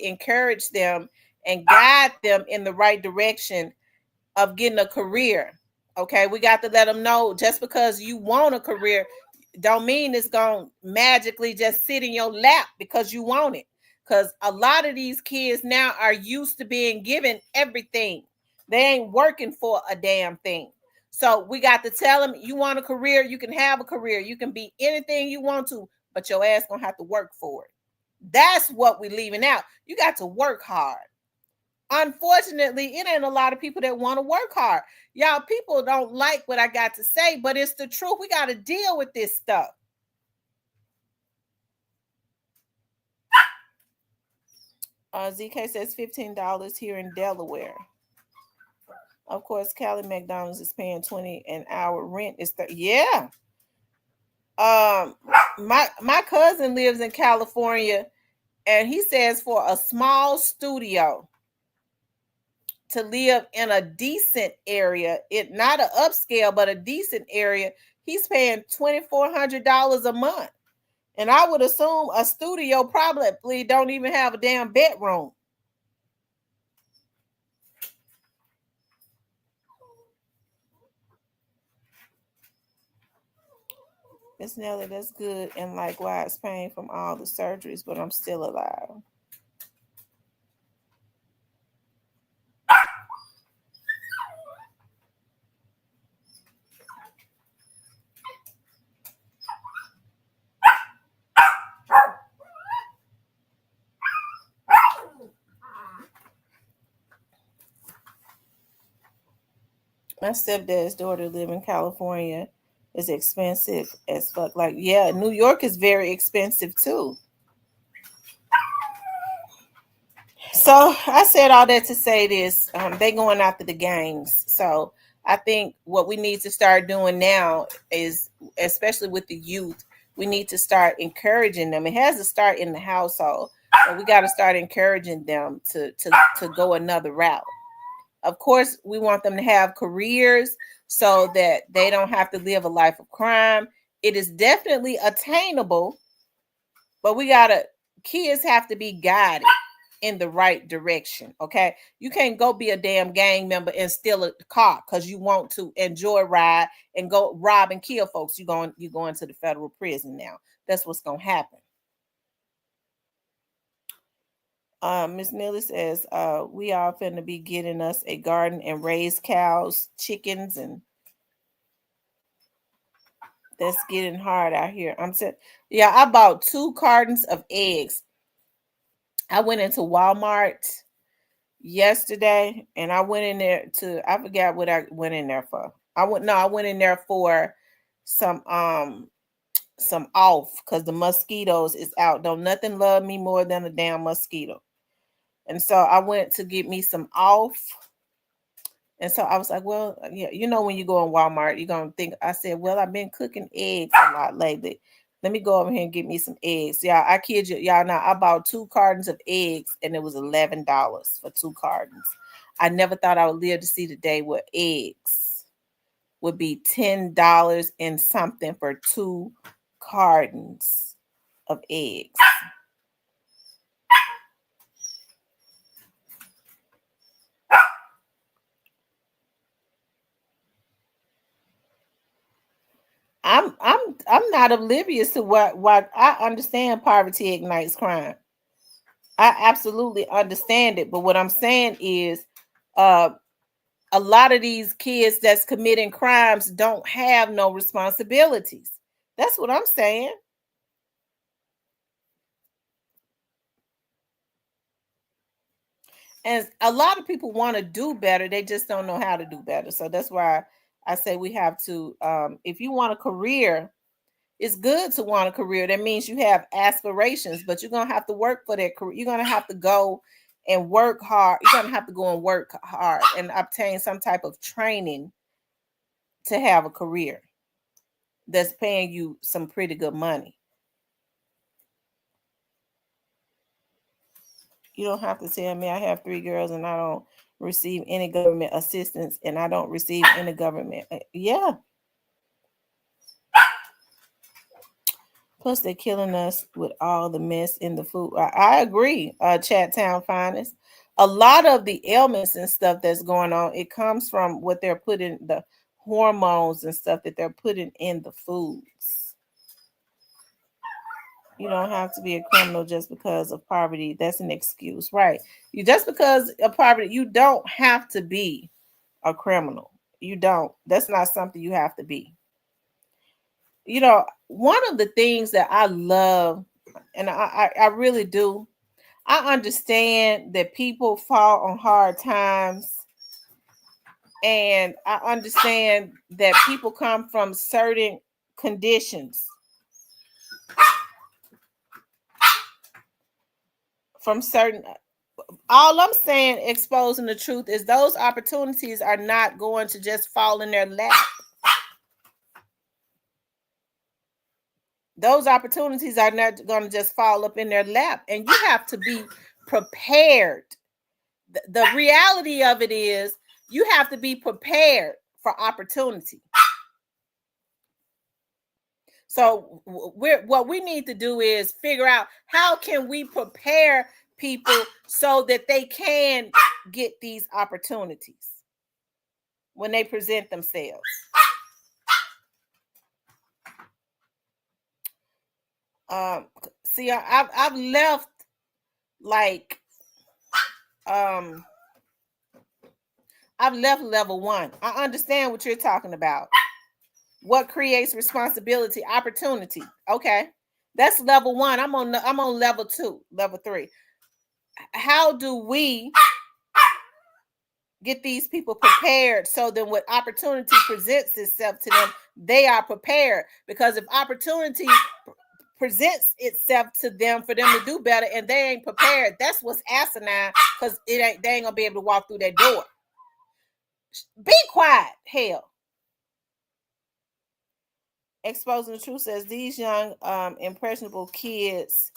encourage them and guide them in the right direction of getting a career. Okay, we got to let them know just because you want a career don't mean it's going to magically just sit in your lap because you want it. Because a lot of these kids now are used to being given everything. They ain't working for a damn thing. So we got to tell them, you want a career, you can have a career. You can be anything you want to, but your ass going to have to work for it. That's what we're leaving out. You got to work hard. Unfortunately, it ain't a lot of people that want to work hard. Y'all, people don't like what I got to say, but it's the truth. We got to deal with this stuff. ZK says $15 here in Delaware. Of course, Cali McDonald's is paying $20 an hour. Rent is yeah. My cousin lives in California, and he says for a small studio to live in a decent area, it not an upscale, but a decent area, he's paying $2,400 a month. And I would assume a studio probably don't even have a damn bedroom. Miss Nelly, that's good. And likewise, pain from all the surgeries, but I'm still alive. My stepdad's daughter live in California. It's expensive as fuck. Like, yeah, New York is very expensive too. So I said all that to say this. They going after the gangs. So I think what we need to start doing now is, especially with the youth, we need to start encouraging them. It has to start in the household. So we got to start encouraging them to go another route. Of course, we want them to have careers so that they don't have to live a life of crime. It is definitely attainable, but kids have to be guided in the right direction. Okay, you can't go be a damn gang member and steal a car because you want to enjoy ride and go rob and kill folks. You going to the federal prison now. That's what's gonna happen. Miss Millie says, we all finna be getting us a garden and raise cows, chickens, and that's getting hard out here. I'm saying, yeah, I bought 2 cartons of eggs. I went into Walmart yesterday and I went in there I forgot what I went in there for. I went in there for some off because the mosquitoes is out. Don't nothing love me more than a damn mosquito. And so I went to get me some off. And so I was like, well, yeah, when you go in Walmart, you're going to think, I said, well, I've been cooking eggs a lot lately. Let me go over here and get me some eggs. Y'all, I kid you, y'all, now I bought 2 cartons of eggs and it was $11 for 2 cartons. I never thought I would live to see the day where eggs would be $10 and something for 2 cartons of eggs. I'm not oblivious to what I understand. Poverty ignites crime. I absolutely understand it, but what I'm saying is, a lot of these kids that's committing crimes don't have no responsibilities. That's what I'm saying. And a lot of people want to do better. They just don't know how to do better. So that's why I say we have to, if you want a career, it's good to want a career. That means you have aspirations, but you're going to have to work for that career. You're going to have to go and work hard. You're going to have to go and work hard and obtain some type of training to have a career that's paying you some pretty good money. You don't have to tell me I have 3 girls and I don't receive any government assistance and I don't receive any government. Yeah. Plus, they're killing us with all the mess in the food. I agree, Chat Town Finest. A lot of the ailments and stuff that's going on, it comes from what they're putting, the hormones and stuff that they're putting in the foods. You don't have to be a criminal just because of poverty. That's an excuse, right? Just because of poverty, you don't have to be a criminal. You don't. That's not something you have to be. One of the things that I love, and I really do, I understand that people fall on hard times, and I understand that people come from certain conditions, all I'm saying, exposing the truth, is those opportunities are not going to just fall in their lap. Those opportunities are not going to just fall up in their lap, and you have to be prepared. The reality of it is you have to be prepared for opportunity. So what we need to do is figure out how can we prepare people so that they can get these opportunities when they present themselves. See, I've left I've left level 1. I understand what you're talking about. What creates responsibility? Opportunity. Okay, that's level 1. I'm on level 2, level 3. How do we get these people prepared so that when opportunity presents itself to them, they are prepared? Because if opportunity presents itself to them for them to do better, and they ain't prepared. That's what's asinine, because they ain't gonna be able to walk through that door. Be quiet, hell. Exposing the Truth says these young impressionable kids,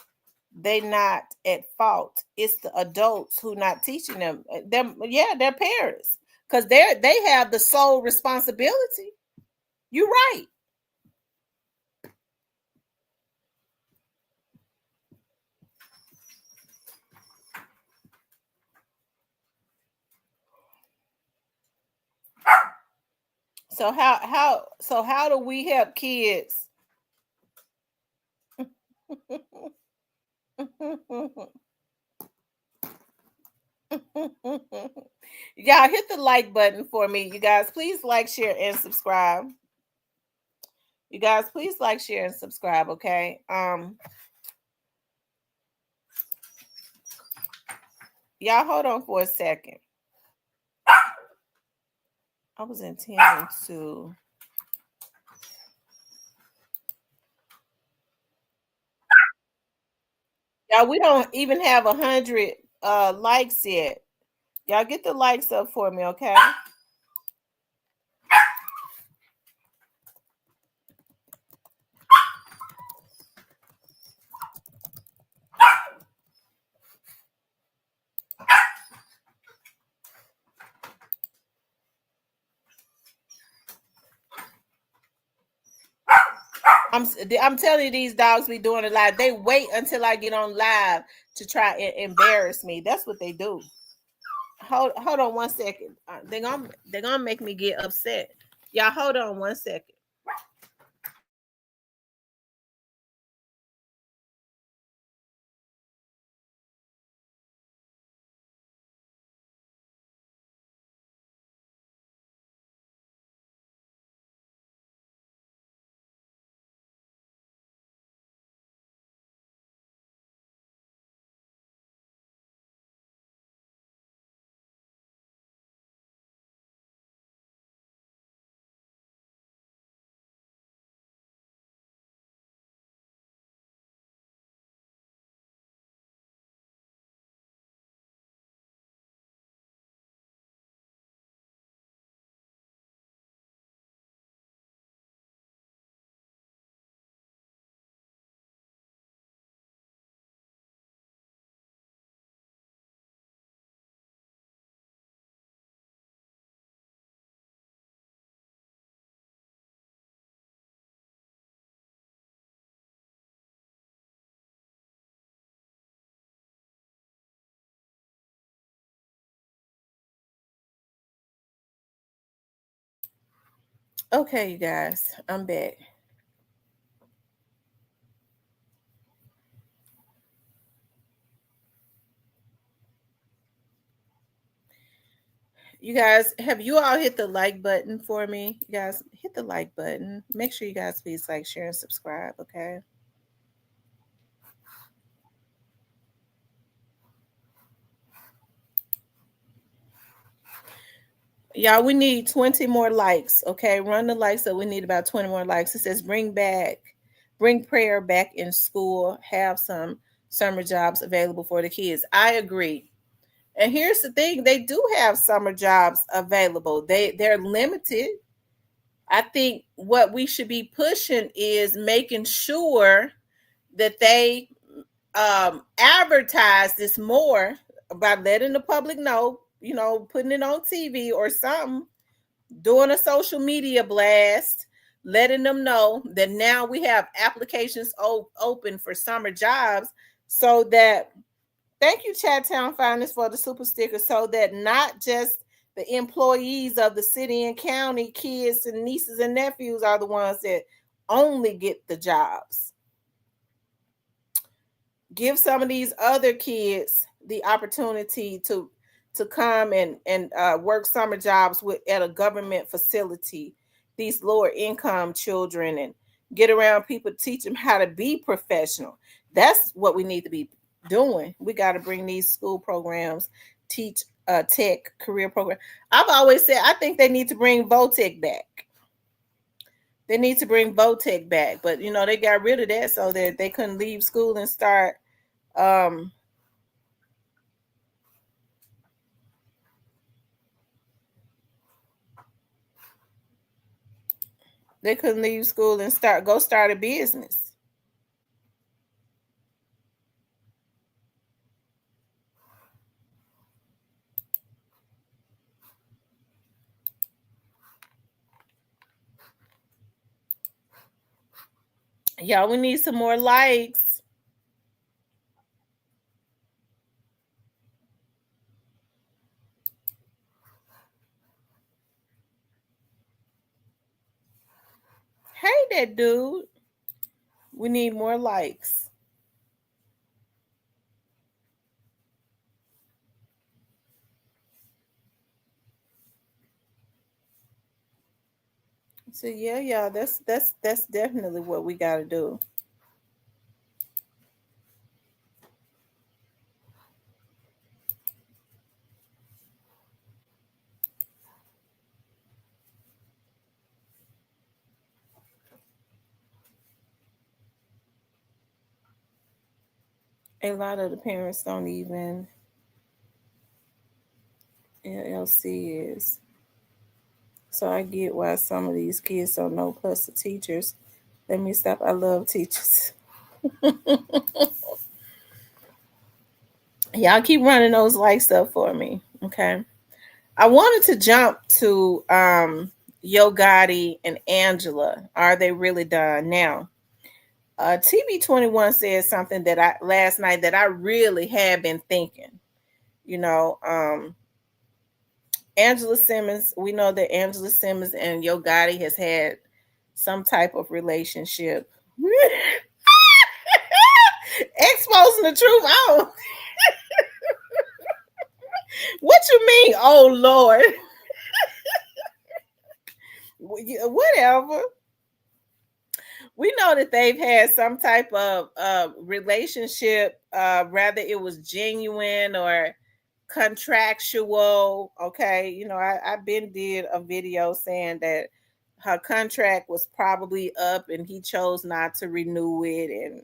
they not at fault. It's the adults who not teaching them. Their parents, because they have the sole responsibility. You're right. So how do we help kids? Y'all hit the like button for me. You guys, please like, share, and subscribe. You guys, please like, share, and subscribe, okay? Y'all hold on for a second. I was intending to. Y'all, we don't even have 100 likes yet. Y'all get the likes up for me, okay? I'm telling you, these dogs be doing it live. They wait until I get on live to try and embarrass me. That's what they do. Hold on one second. They're gonna make me get upset. Y'all hold on one second. Okay, you guys, I'm back. You guys, have you all hit the like button for me? You guys, hit the like button. Make sure you guys please like, share, and subscribe, okay? Y'all, we need 20 more likes, okay? Run the likes up. We need about 20 more likes. It says bring prayer back in school, have some summer jobs available for the kids. I agree. And here's the thing, they do have summer jobs available. They're limited. I think what we should be pushing is making sure that they advertise this more by letting the public know, putting it on TV or something, doing a social media blast, letting them know that now we have applications open for summer jobs, so that, thank you, Chattown Finest, for the super sticker, so that not just the employees of the city and county, kids and nieces and nephews are the ones that only get the jobs. Give some of these other kids the opportunity to come and work summer jobs at a government facility, these lower income children, and get around people, teach them how to be professional. That's what we need to be doing. We got to bring these school programs, teach tech career program. I've always said I think they need to bring VOTEC back. They need to bring Votech back, but they got rid of that so that they couldn't leave school and start. Um, they couldn't leave school and start a business. Y'all, we need some more likes. Hey, that dude. We need more likes. So yeah, y'all, that's definitely what we got to do. A lot of the parents don't even LLC is. So I get why some of these kids don't know. Plus the teachers. Let me stop. I love teachers. Y'all keep running those likes up for me. Okay. I wanted to jump to Yo Gotti and Angela. Are they really done now? TB21 said something that I last night that I really had been thinking. You know, Angela Simmons, we know that Angela Simmons and Yo Gotti has had some type of relationship. Exposing the truth. Oh, what you mean? Oh Lord. Whatever. We know that they've had some type of relationship, rather it was genuine or contractual. Okay, I've been did a video saying that her contract was probably up and he chose not to renew it, and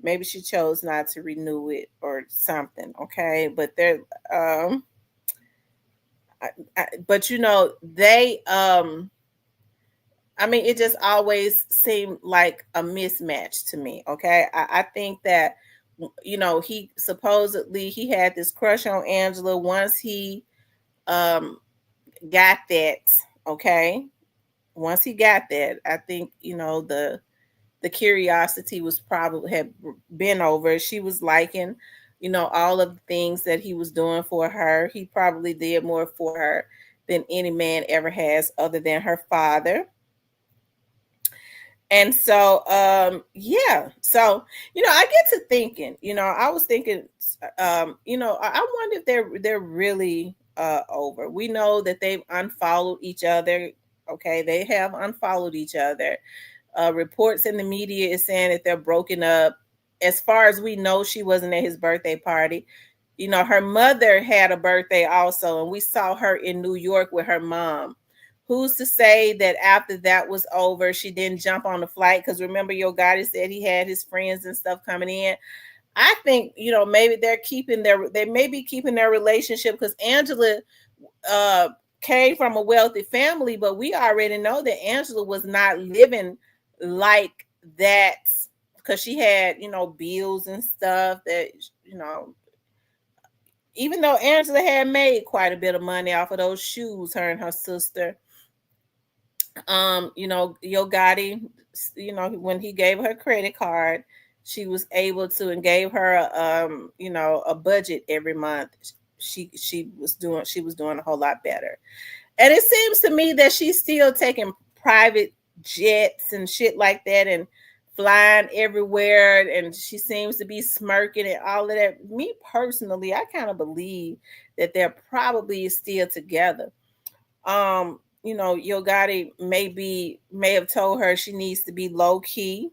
maybe she chose not to renew it or something. Okay, but they're but they I mean, it just always seemed like a mismatch to me. Okay. I think that, he supposedly he had this crush on Angela once he um got that. Okay. Once he got that, I think, the curiosity was probably had been over. She was liking, all of the things that he was doing for her. He probably did more for her than any man ever has, other than her father. And so yeah, so I get to thinking, I was thinking, I wonder if they're really over. We know that they've unfollowed each other. Okay, they have unfollowed each other. Reports in the media is saying that they're broken up. As far as we know, she wasn't at his birthday party. Her mother had a birthday also, and we saw her in New York with her mom. Who's to say that after that was over, she didn't jump on the flight? Because remember, Yo Gotti said he had his friends and stuff coming in. I think, maybe they may be keeping their relationship, because Angela uh, came from a wealthy family, but we already know that Angela was not living like that, because she had, bills and stuff that, you know, even though Angela had made quite a bit of money off of those shoes, her and her sister, Yo Gotti, when he gave her credit card, she was able to, and gave her a budget every month. She was doing a whole lot better. And it seems to me that she's still taking private jets and shit like that, and flying everywhere, and she seems to be smirking and all of that. Me personally, I kind of believe that they're probably still together. Yo Gotti may have told her she needs to be low key.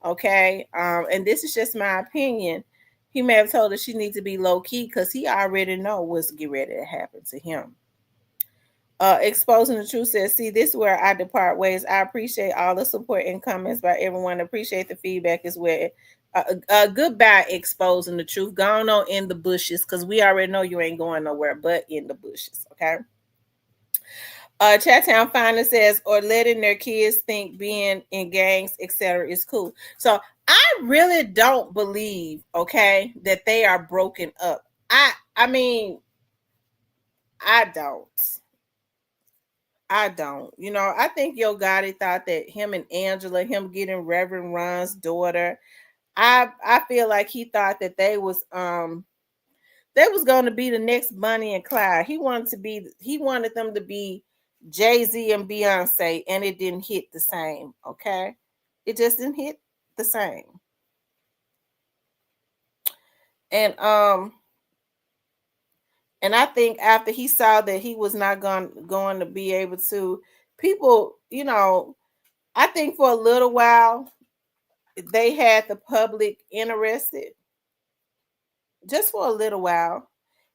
Okay. And this is just my opinion. He may have told her she needs to be low key because he already know what's get ready to happen to him. Exposing the Truth says, see, this is where I depart ways. I appreciate all the support and comments by everyone. Appreciate the feedback as well. Goodbye, Exposing the Truth. Gone on in the bushes, because we already know you ain't going nowhere but in the bushes, okay? Chattown Finder says, or letting their kids think being in gangs, etc., is cool. So I really don't believe, okay, that they are broken up. I mean, I don't. You know, I think Yo Gotti thought that him and Angela, him getting Reverend Ron's daughter, I feel like he thought that they was going to be the next Bonnie and Clyde. He wanted them to be Jay-Z and Beyonce, and it didn't hit the same, okay? It just didn't hit the same. And I think after he saw that he was not going to be able to, people, you know, I think for a little while they had the public interested, just for a little while.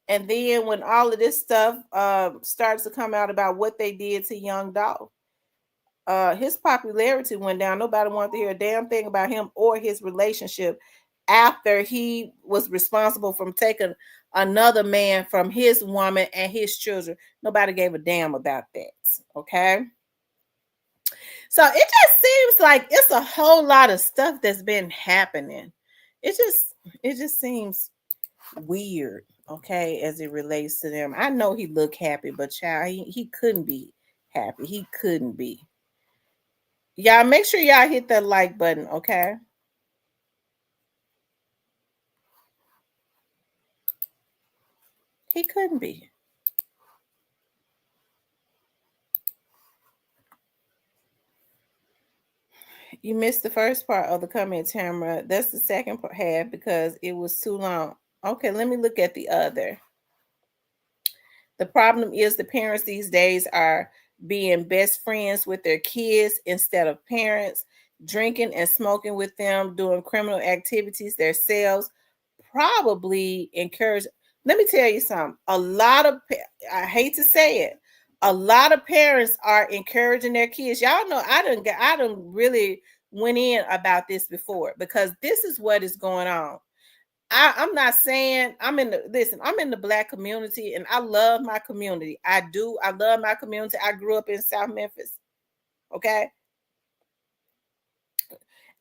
And then when all of this stuff starts to come out about what they did to Young Dolph, his popularity went down. Nobody wanted to hear a damn thing about him or his relationship after he was responsible for taking another man from his woman and his children. Nobody gave a damn about that, okay? So it just seems like it's a whole lot of stuff that's been happening. It just seems weird, okay, as it relates to them. I know he looked happy, but child, he couldn't be happy. He couldn't be. Y'all make sure y'all hit that like button, okay? He couldn't be. You missed the first part of the comment, Tamara. That's the second half because it was too long. Okay, let me look at the other. The problem is the parents these days are being best friends with their kids instead of parents, drinking and smoking with them, doing criminal activities themselves, probably encourage. Let me tell you something. I hate to say it, a lot of parents are encouraging their kids. Y'all know I done really went in about this before because this is what is going on. I'm not saying I'm in the Black community and I love my community. I do. I love my community. I grew up in South Memphis. Okay.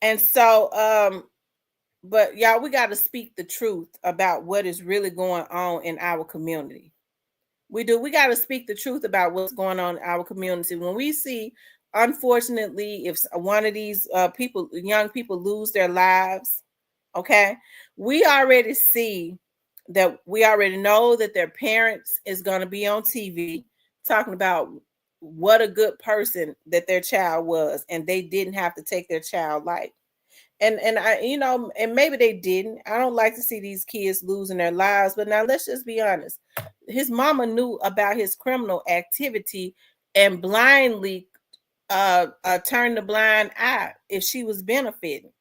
And so, but y'all, we got to speak the truth about what is really going on in our community. We do. We got to speak the truth about what's going on in our community. When we see, unfortunately, if one of these young people lose their lives, okay, we already know that their parents is going to be on TV talking about what a good person that their child was, and they didn't have to take their child life. And I, and maybe they didn't. I don't like to see these kids losing their lives, but now let's just be honest. His mama knew about his criminal activity and blindly turned a blind eye if she was benefiting.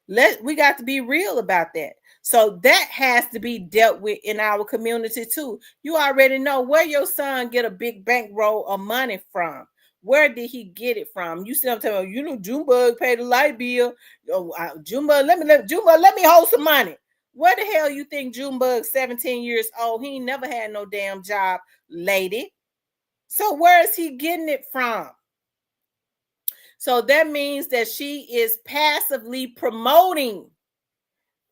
We got to be real about that. So that has to be dealt with in our community too. You already know where your son get a big bankroll of money from. Where did he get it from? You see what I'm telling you? Junebug paid the light bill. Junebug, let me hold some money. Where the hell you think Junebug, 17 years old? He ain't never had no damn job, lady. So where is he getting it from? So that means that she is passively promoting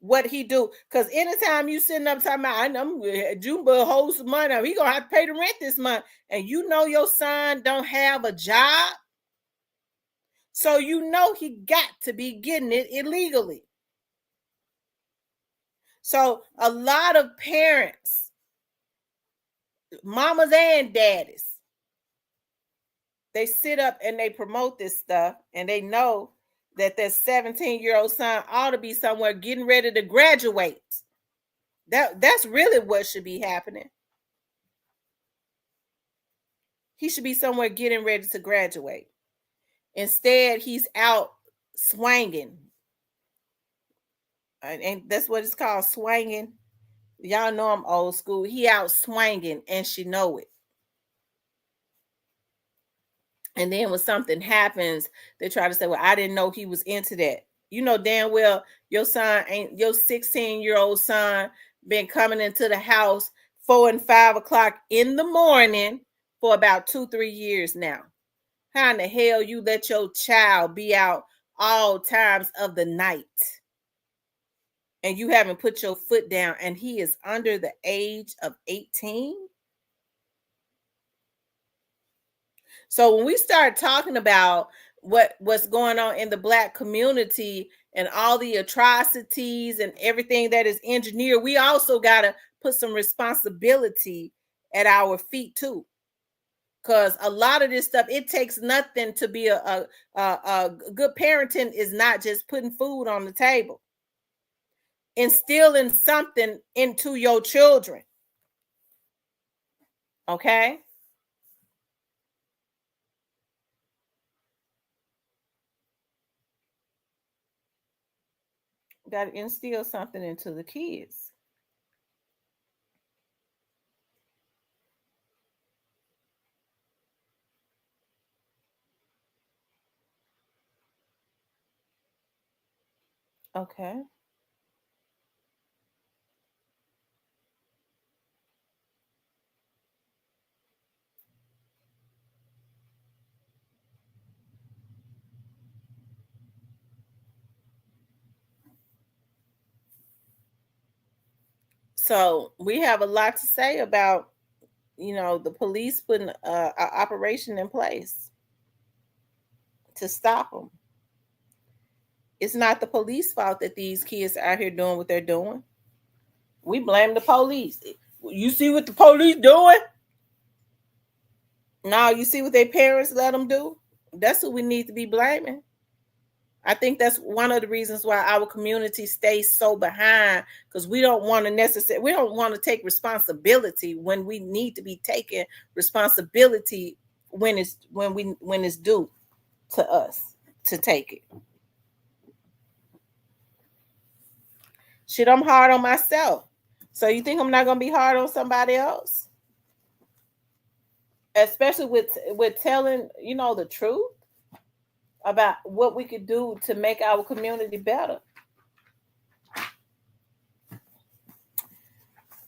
what he do. Because anytime you sitting up talking about, I'm Junebug holds some money, he gonna have to pay the rent this month, and you know your son don't have a job, so you know he got to be getting it illegally. So a lot of parents, mamas and daddies, they sit up and they promote this stuff, and they know that their 17-year-old son ought to be somewhere getting ready to graduate. That's really what should be happening. He should be somewhere getting ready to graduate. Instead, he's out swinging. And that's what it's called, swinging. Y'all know I'm old school. He out swinging, and she know it. And then when something happens, they try to say, well, I didn't know he was into that. You know damn well your 16-year-old son been coming into the house 4 and 5 o'clock in the morning for about 2-3 years now. How in the hell you let your child be out all times of the night and you haven't put your foot down, and he is under the age of 18? So when we start talking about what's going on in the Black community and all the atrocities and everything that is engineered, we also got to put some responsibility at our feet too. Because a lot of this stuff, it takes nothing to be a good parenting is not just putting food on the table. Instilling something into your children. Okay? Got to instill something into the kids. Okay. So we have a lot to say about, the police putting an operation in place to stop them. It's not the police fault that these kids are out here doing what they're doing. We blame the police. You see what the police doing? No, you see what their parents let them do? That's what we need to be blaming. I think that's one of the reasons why our community stays so behind, because we don't want to take responsibility when we need to be taking responsibility when it's due to us to take it. Shit, I'm hard on myself. So you think I'm not gonna be hard on somebody else? Especially with telling, the truth about what we could do to make our community better.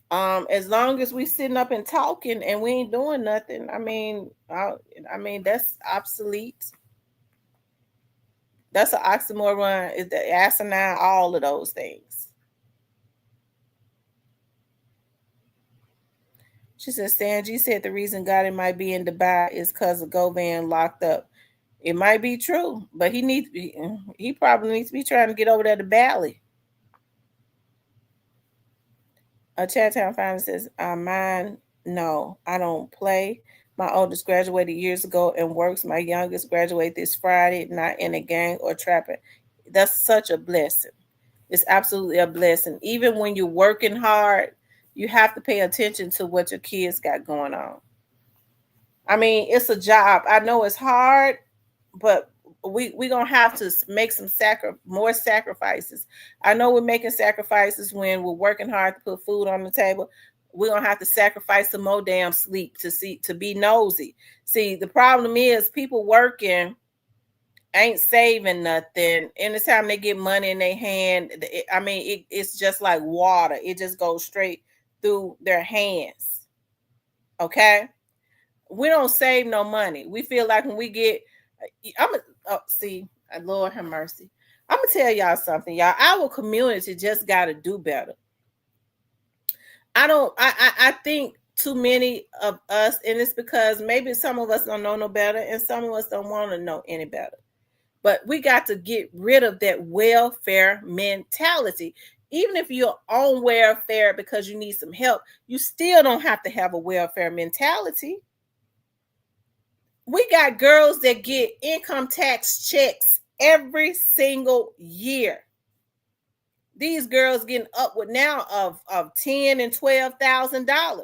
As long as we sitting up and talking and we ain't doing nothing, I mean that's obsolete. That's an oxymoron. Is the asinine, all of those things. She said, Stan G said the reason Gotti might be in Dubai is because of Govan locked up. It might be true, but he probably needs to be trying to get over there to Bali. A Chattown Founder says, mine, no, I don't play. My oldest graduated years ago and works. My youngest graduated this Friday, not in a gang or trapping. That's such a blessing. It's absolutely a blessing. Even when you're working hard, you have to pay attention to what your kids got going on. I mean, it's a job. I know it's hard, but we're going to have to make some more sacrifices. I know we're making sacrifices when we're working hard to put food on the table. We're going to have to sacrifice some more damn sleep to be nosy. See, the problem is people working ain't saving nothing. Anytime they get money in their hand, it's just like water. It just goes straight through their hands. Okay? We don't save no money. We feel like when we get, Lord have mercy. I'm gonna tell y'all something, y'all. Our community just gotta do better. I think too many of us, and it's because maybe some of us don't know no better, and some of us don't want to know any better. But we got to get rid of that welfare mentality. Even if you're on welfare because you need some help, you still don't have to have a welfare mentality. We got girls that get income tax checks every single year. These girls getting upward now of $10,000 and $12,000.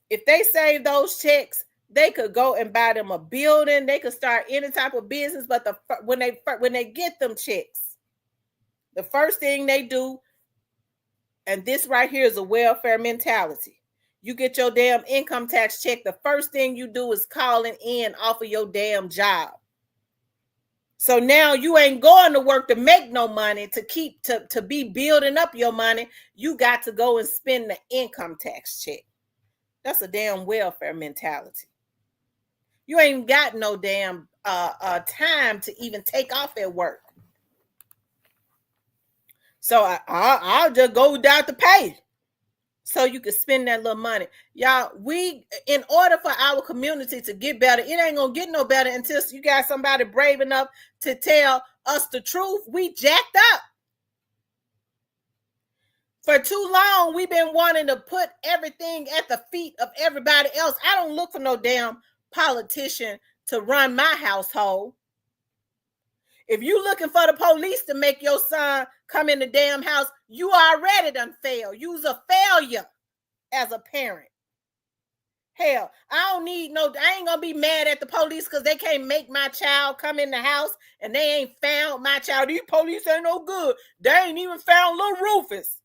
If they save those checks, they could go and buy them a building. They could start any type of business. But when they get them checks, the first thing they do, and this right here is a welfare mentality. You get your damn income tax check, the first thing you do is calling in off of your damn job. So now you ain't going to work to make no money to be building up your money. You got to go and spend the income tax check. That's a damn welfare mentality. You ain't got no damn time to even take off at work. So I'll just go without the pay so you can spend that little money. Y'all, in order for our community to get better, it ain't gonna get no better until you got somebody brave enough to tell us the truth. We jacked up. For too long, we've been wanting to put everything at the feet of everybody else. I don't look for no damn politician to run my household. If you looking for the police to make your son come in the damn house, you already done failed. You's a failure as a parent. Hell, I ain't gonna be mad at the police because they can't make my child come in the house and they ain't found my child. These police ain't no good. They ain't even found little Rufus.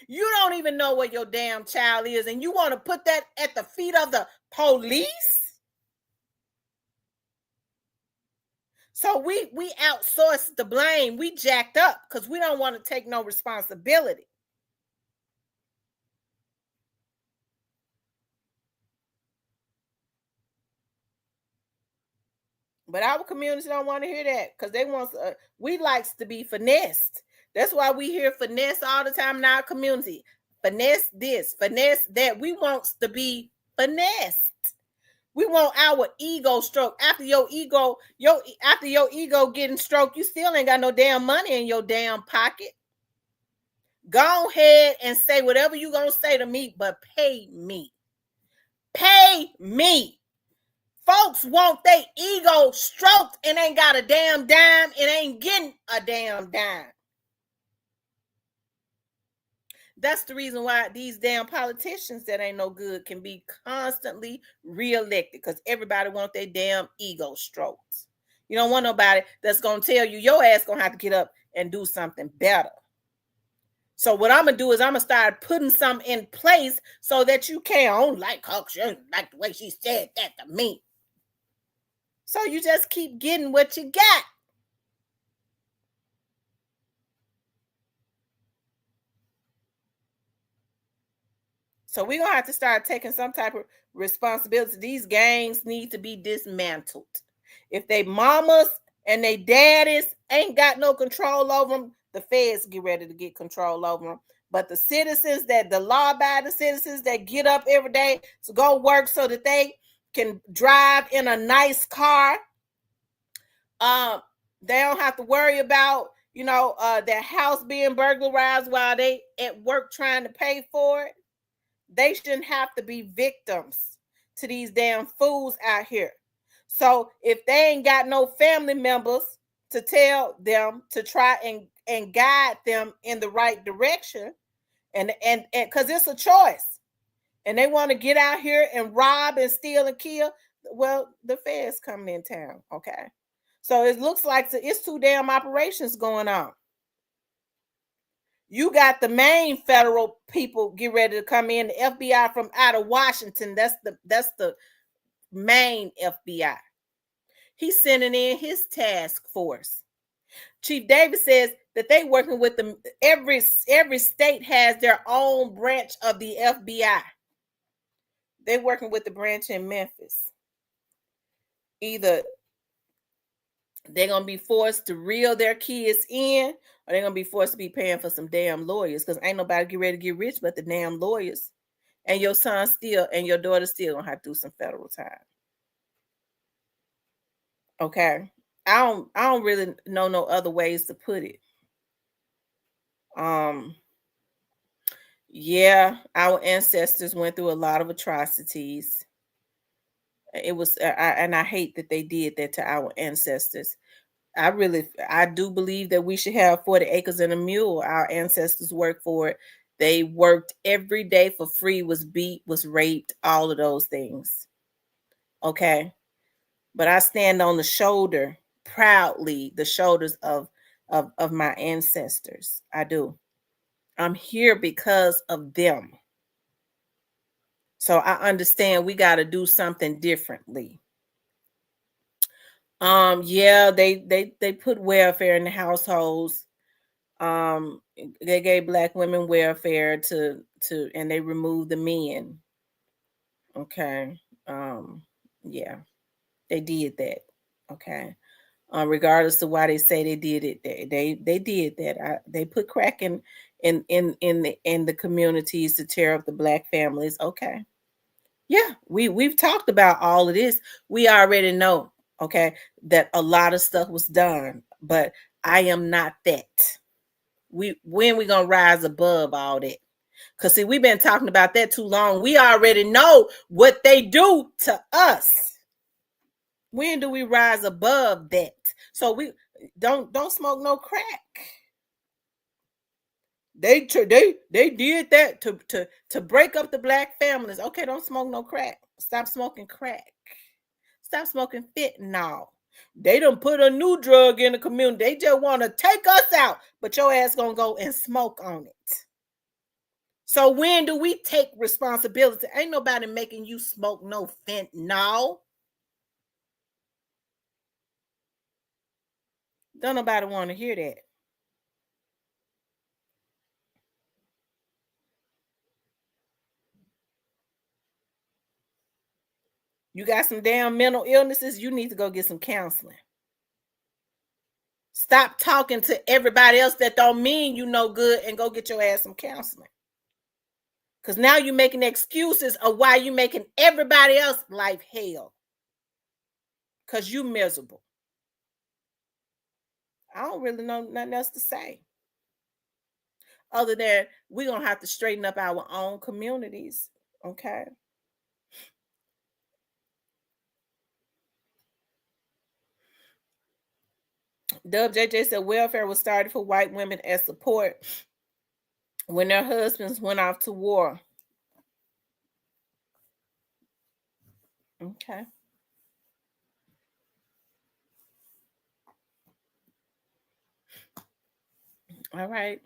You don't even know where your damn child is, and you want to put that at the feet of the police? So we outsourced the blame. We jacked up because we don't want to take no responsibility. But our community don't want to hear that because they want we likes to be finessed. That's why we hear finesse all the time in our community. Finesse this, finesse that. We want to be finessed. We want our ego stroked. After your ego getting stroked, you still ain't got no damn money in your damn pocket. Go ahead and say whatever you gonna say to me, but pay me. Pay me. Folks want their ego stroked and ain't got a damn dime and ain't getting a damn dime. That's the reason why these damn politicians that ain't no good can be constantly reelected, because everybody want their damn ego stroked. You don't want nobody that's going to tell you your ass going to have to get up and do something better. So what I'm going to do is I'm going to start putting something in place so that you can't. I don't like her. She don't like the way she said that to me. So you just keep getting what you got. So we're going to have to start taking some type of responsibility. These gangs need to be dismantled. If they mamas and they daddies ain't got no control over them, the feds get ready to get control over them. But the citizens, the law-abiding citizens that get up every day to go work so that they can drive in a nice car, they don't have to worry about, their house being burglarized while they at work trying to pay for it. They shouldn't have to be victims to these damn fools out here. So if they ain't got no family members to tell them to try and guide them in the right direction, and because it's a choice, and they want to get out here and rob and steal and kill, well, the feds coming in town, okay? So it looks like it's two damn operations going on. You got the main federal people get ready to come in, the FBI from out of Washington. That's the main FBI. He's sending in his task force. Chief Davis says that they working with them. Every state has their own branch of the FBI. They're working with the branch in Memphis. Either they're going to be forced to reel their kids in, or they're going to be forced to be paying for some damn lawyers, because ain't nobody get ready to get rich but the damn lawyers. And your son still and your daughter still going to have to do some federal time. Okay? I don't really know no other ways to put it. Yeah, our ancestors went through a lot of atrocities. It was, and I hate that they did that to our ancestors. I do believe that we should have 40 acres and a mule. Our ancestors worked for it. They worked every day for free, was beat, was raped, all of those things. Okay. But I stand on the shoulder, proudly, the shoulders of my ancestors. I do. I'm here because of them. So I understand we got to do something differently. Yeah, they put welfare in the households. They gave Black women welfare to and they removed the men. Okay. Yeah, they did that. Okay. Regardless of why they say they did it, they did that. They put crack in the communities to tear up the Black families. Okay. Yeah, we've talked about all of this. We already know, okay, that a lot of stuff was done, but I am not that. When we gonna rise above all that? Because see, we've been talking about that too long. We already know what they do to us. When do we rise above that? So we don't smoke no crack. They did that to break up the Black families. Okay, don't smoke no crack. Stop smoking crack. Stop smoking fentanyl. They done put a new drug in the community. They just want to take us out, but your ass gonna go and smoke on it. So when do we take responsibility? Ain't nobody making you smoke no fentanyl. Don't nobody want to hear that. You got some damn mental illnesses, you need to go get some counseling. Stop talking to everybody else that don't mean you no good and go get your ass some counseling. Because now you're making excuses of why you making everybody else life hell. Because you miserable. I don't really know nothing else to say. Other than we're going to have to straighten up our own communities. Okay. Dub JJ said welfare was started for white women as support when their husbands went off to war. Okay. All right.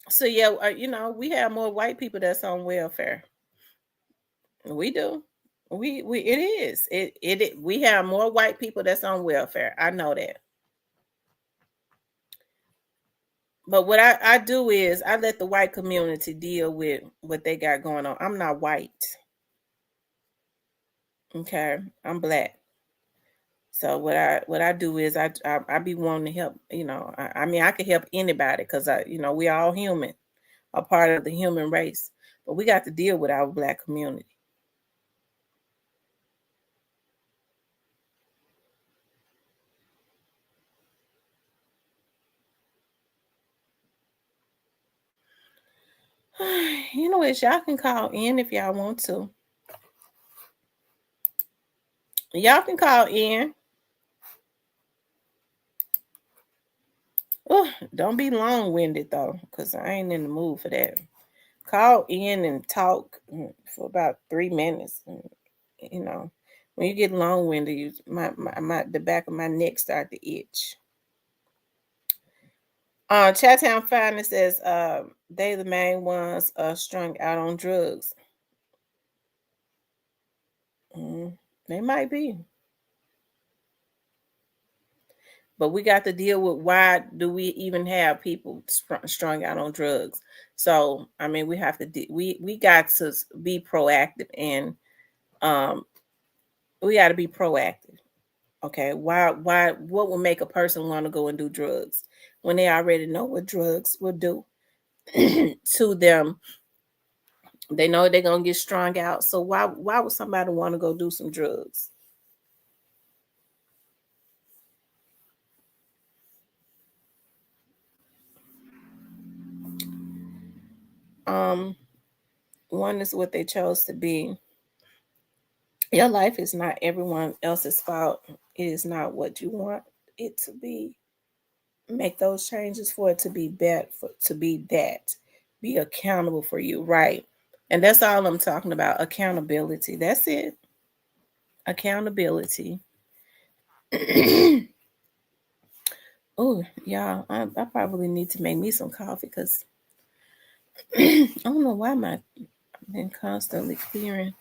So yeah, we have more white people that's on welfare. We do. It is. We have more white people that's on welfare. I know that. But what I do is I let the white community deal with what they got going on. I'm not white. Okay. I'm Black. So what I do is I be wanting to help, I mean I can help anybody because we all human, a part of the human race. But we got to deal with our Black community. You know what? Y'all can call in if y'all want to. Y'all can call in. Oh, don't be long-winded though, because I ain't in the mood for that. Call in and talk for about 3 minutes. When you get long-winded, the back of my neck start to itch. Chattown Finance says they the main ones strung out on drugs. They might be. But we got to deal with why do we even have people strung out on drugs. So I mean, we have to we got to be proactive, and we got to be proactive. Okay, why what will make a person want to go and do drugs when they already know what drugs will do to them? They know they're gonna get strung out. So why would somebody want to go do some drugs? One is what they chose to be. Your life is not everyone else's fault. It is not what you want it to be. Make those changes for it to be better, to be that. Be accountable for you, right? And that's all I'm talking about. Accountability. That's it. Accountability. Oh, y'all, I probably need to make me some coffee because I don't know why I've been constantly clearing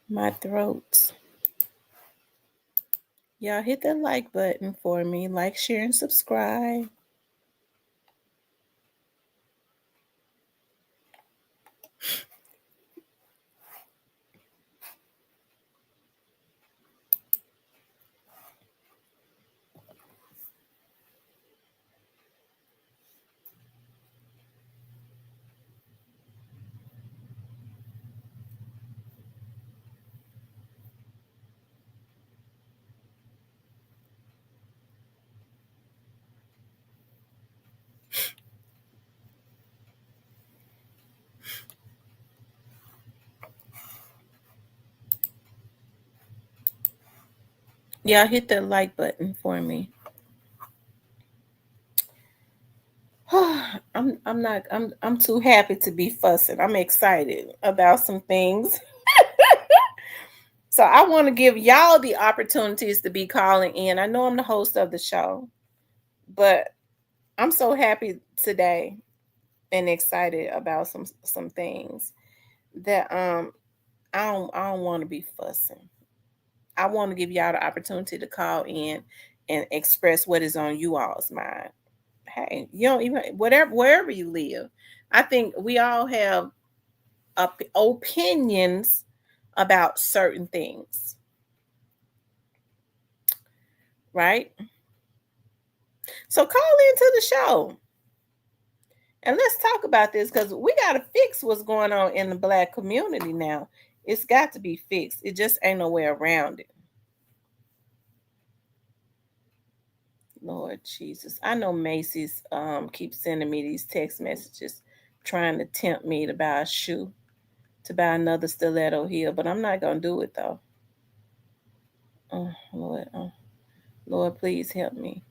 my throat. Y'all hit that like button for me. Like, share, and subscribe. Y'all hit that like button for me. I'm too happy to be fussing. I'm excited about some things. So I want to give y'all the opportunities to be calling in. I know I'm the host of the show, but I'm so happy today and excited about some things that I don't want to be fussing. I want to give y'all the opportunity to call in and express what is on you all's mind. Hey, you don't even wherever you live. I think we all have opinions about certain things, right? So call into the show and let's talk about this because we got to fix what's going on in the Black community now. It's got to be fixed. It just ain't no way around it. Lord Jesus. I know Macy's keeps sending me these text messages trying to tempt me to buy a shoe, to buy another stiletto heel, but I'm not gonna do it though. Oh Lord, Lord, please help me.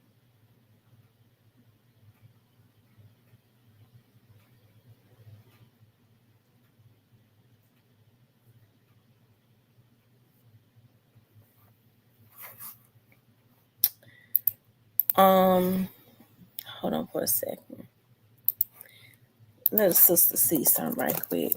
Um, hold on for a second. Let a sister see something right quick.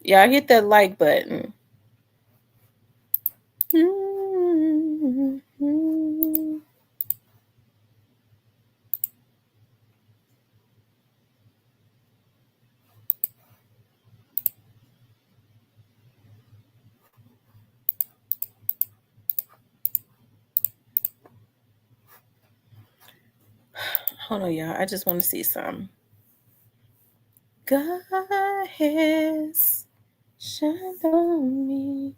Y'all hit that like button. Hold on, y'all. I just want to see something. God has shined on me.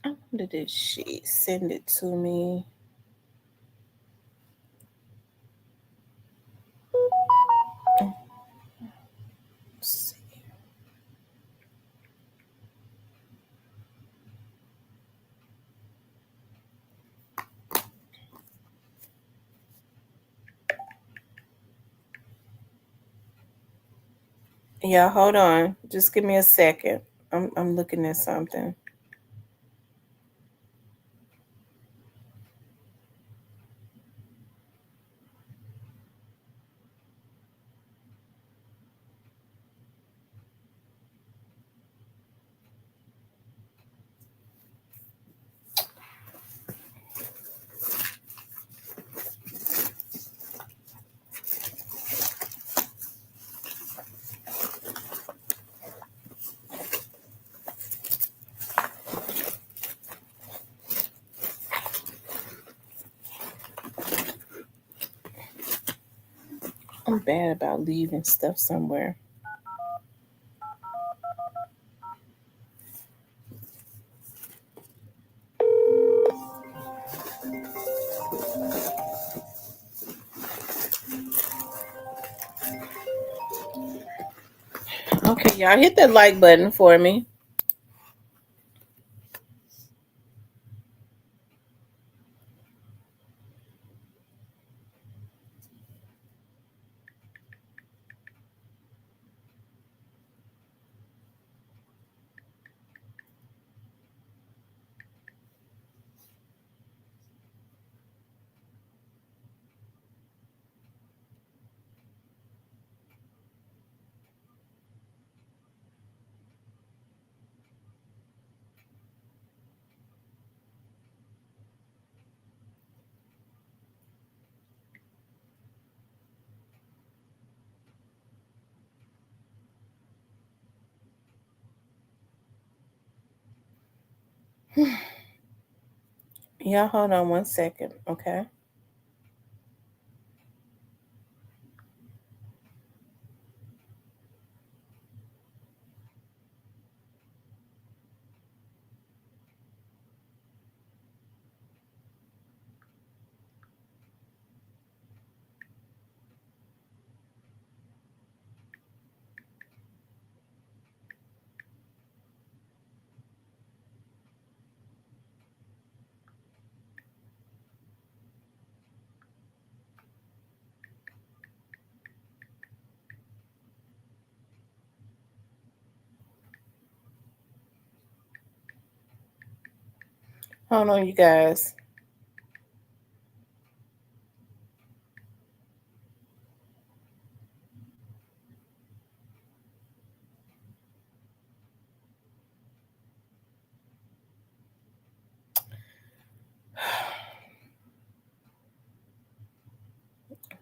I wonder did she send it to me? Let's see. Yeah, hold on. Just give me a second. I'm looking at something. I'm bad about leaving stuff somewhere. Okay, y'all hit that like button for me. Y'all hold on 1 second, okay? Hold on, you guys.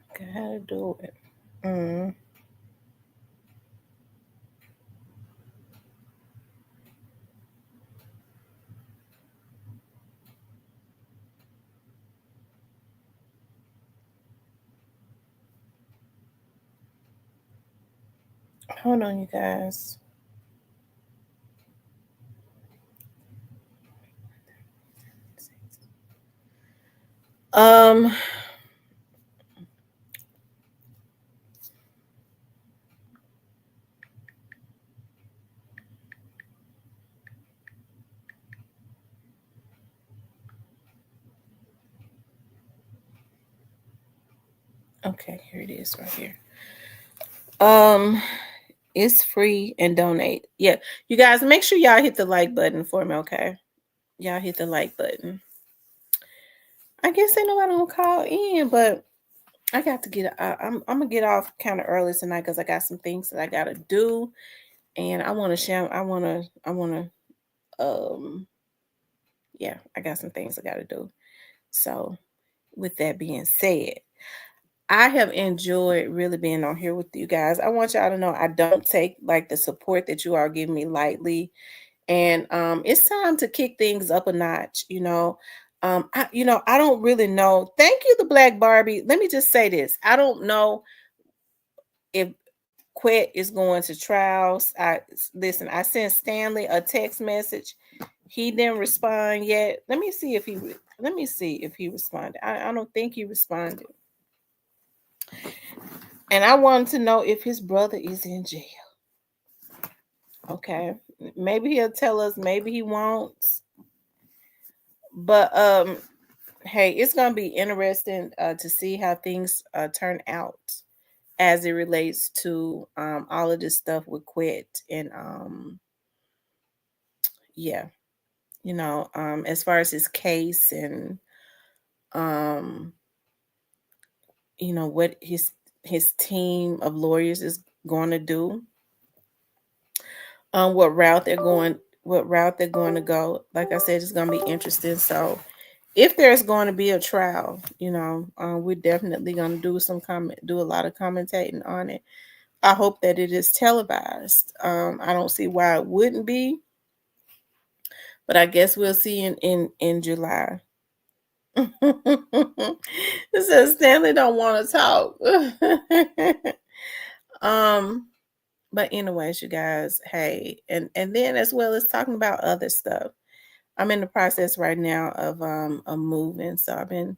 Okay, how to do it? Hold on, you guys. Um. Okay, here it is right here. It's free and donate. Yeah, you guys, make sure y'all hit the like button for me, okay? Y'all hit the like button. I guess ain't nobody gonna call in, but I got to get. I'm gonna get off kind of early tonight because I got some things that I gotta do, and I want to share. I want to. Yeah, I got some things I gotta do. So, with that being said, I have enjoyed really being on here with you guys. I want y'all to know I don't take like the support that you are giving me lightly. And it's time to kick things up a notch, you know. I don't really know. Thank you, the Black Barbie. Let me just say this. I don't know if Quet is going to trials. I sent Stanley a text message. He didn't respond yet. Let me see if he responded. I don't think he responded. And I wanted to know if his brother is in jail. Okay. Maybe he'll tell us, maybe he won't. But hey, it's gonna be interesting to see how things turn out as it relates to all of this stuff with Quit and yeah, as far as his case and um what his team of lawyers is going to do, what route they're going to go. Like I said, it's going to be interesting. So if there's going to be a trial, we're definitely going to do a lot of commentating on it. I hope that it is televised. I don't see why it wouldn't be, but I guess we'll see in July. It says Stanley don't want to talk. But anyways, you guys, hey, and then as well as talking about other stuff. I'm in the process right now of moving, so I've been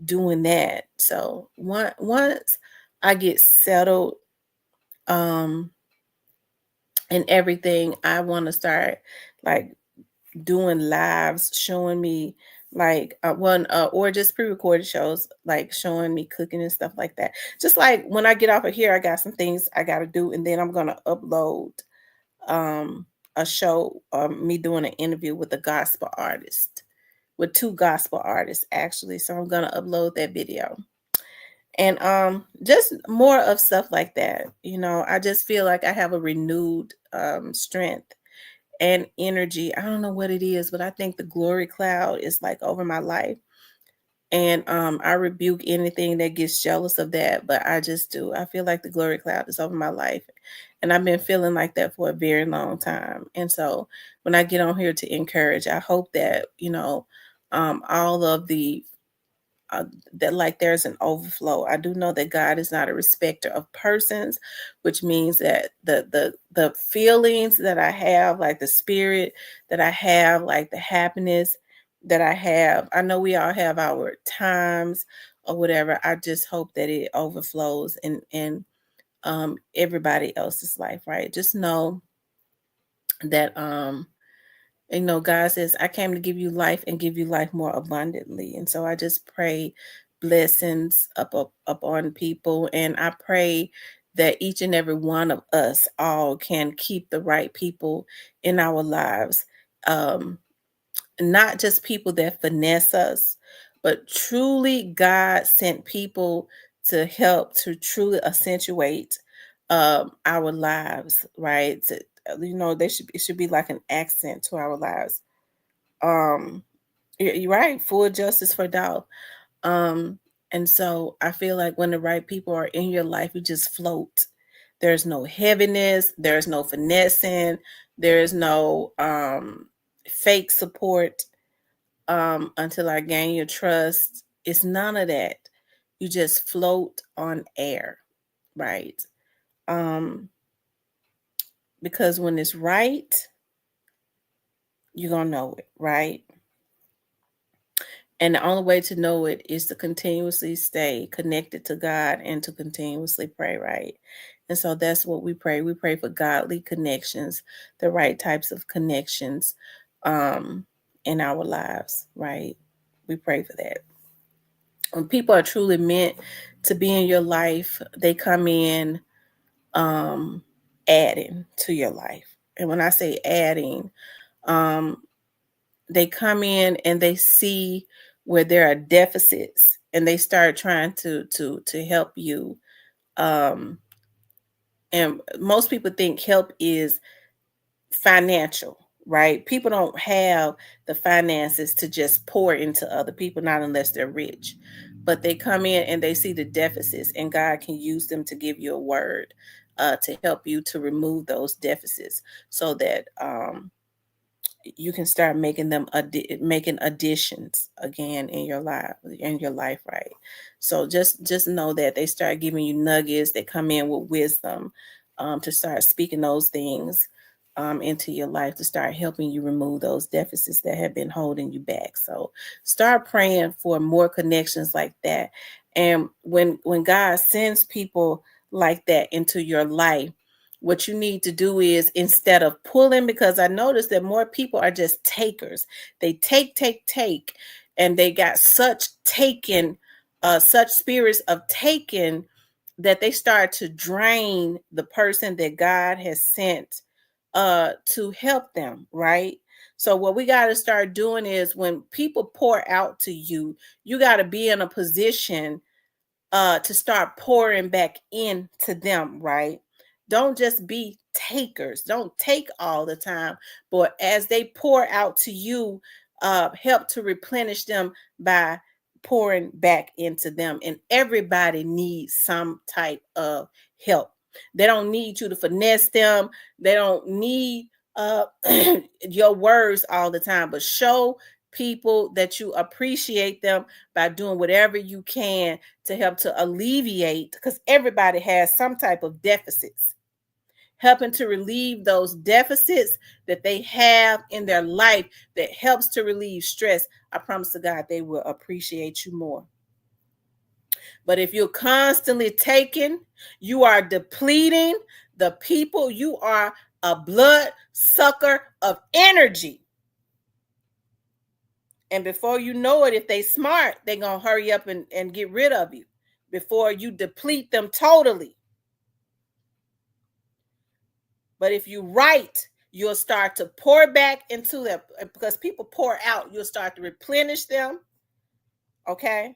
doing that. So once I get settled and everything, I want to start like doing lives showing me like one or just pre-recorded shows like showing me cooking and stuff like that. Just like when I get off of here, I got some things I got to do, and then I'm gonna upload a show, me doing an interview with a gospel artist, with two gospel artists actually. So I'm gonna upload that video. And just more of stuff like that. I just feel like I have a renewed strength and energy. I don't know what it is, but I think the glory cloud is like over my life. And I rebuke anything that gets jealous of that. But I just do. I feel like the glory cloud is over my life. And I've been feeling like that for a very long time. And so when I get on here to encourage, I hope that, all of the that like there's an overflow. I do know that God is not a respecter of persons, which means that the feelings that I have, like the spirit that I have, like the happiness that I have, I know we all have our times or whatever. I just hope that it overflows in everybody else's life, right? Just know that God says, I came to give you life and give you life more abundantly. And so I just pray blessings up on people. And I pray that each and every one of us all can keep the right people in our lives. Not just people that finesse us, but truly God sent people to help to truly accentuate our lives, right? It should be like an accent to our lives. Um, you're right, full justice for doubt. Um, and so I feel like when the right people are in your life, you just float. There's no heaviness, there's no finessing, there's no fake support until I gain your trust. It's none of that. You just float on air, right? Um, because when it's right, you're gonna know it, right? And the only way to know it is to continuously stay connected to God and to continuously pray, right? And so that's what we pray. We pray for godly connections, the right types of connections in our lives, right? We pray for that. When people are truly meant to be in your life, they come in adding to your life. And when I say adding, um, they come in and they see where there are deficits and they start trying to help you. Um, and most people think help is financial, right? People don't have the finances to just pour into other people, not unless they're rich. But they come in and they see the deficits, and God can use them to give you a word to help you to remove those deficits so that you can start making making additions again in your life, right? So just know that they start giving you nuggets. They come in with wisdom to start speaking those things into your life, to start helping you remove those deficits that have been holding you back. So start praying for more connections like that. And when God sends people like that into your life, what you need to do is, instead of pulling, because I noticed that more people are just takers. They take, and they got such spirits of taking that they start to drain the person that God has sent to help them, right? So what we got to start doing is, when people pour out to you, you got to be in a position to start pouring back into them, right? Don't just be takers. Don't take all the time, but as they pour out to you, help to replenish them by pouring back into them. And everybody needs some type of help. They don't need you to finesse them. They don't need your words all the time, but show people that you appreciate them by doing whatever you can to help to alleviate, because everybody has some type of deficits, helping to relieve those deficits that they have in their life that helps to relieve stress. I promise to God, they will appreciate you more. But if you're constantly taking, you are depleting the people. You are a blood sucker of energy. And before you know it, if they smart, they're going to hurry up and get rid of you before you deplete them totally. But if you right, you'll start to pour back into them, because people pour out. You'll start to replenish them. Okay.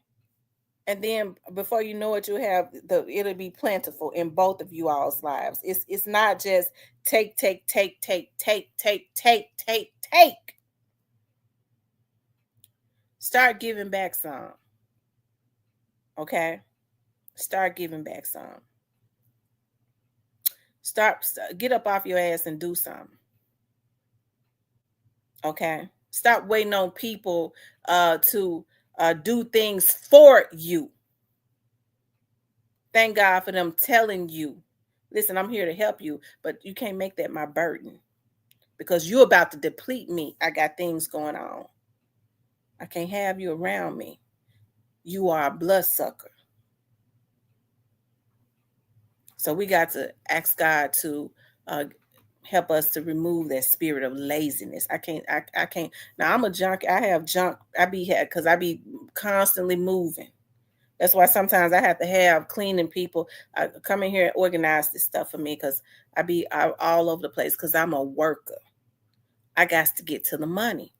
And then before you know it, it'll be plentiful in both of you all's lives. It's not just take. Start giving back some. Okay? Start giving back some. Get up off your ass and do something. Okay? Stop waiting on people to do things for you. Thank God for them telling you, listen, I'm here to help you, but you can't make that my burden because you're about to deplete me. I got things going on. I can't have you around me. You are a bloodsucker. So we got to ask God to help us to remove that spirit of laziness. I can't. Now I'm a junkie. I have junk. I be constantly moving. That's why sometimes I have to have cleaning people come in here and organize this stuff for me because I be all over the place because I'm a worker. I got to get to the money.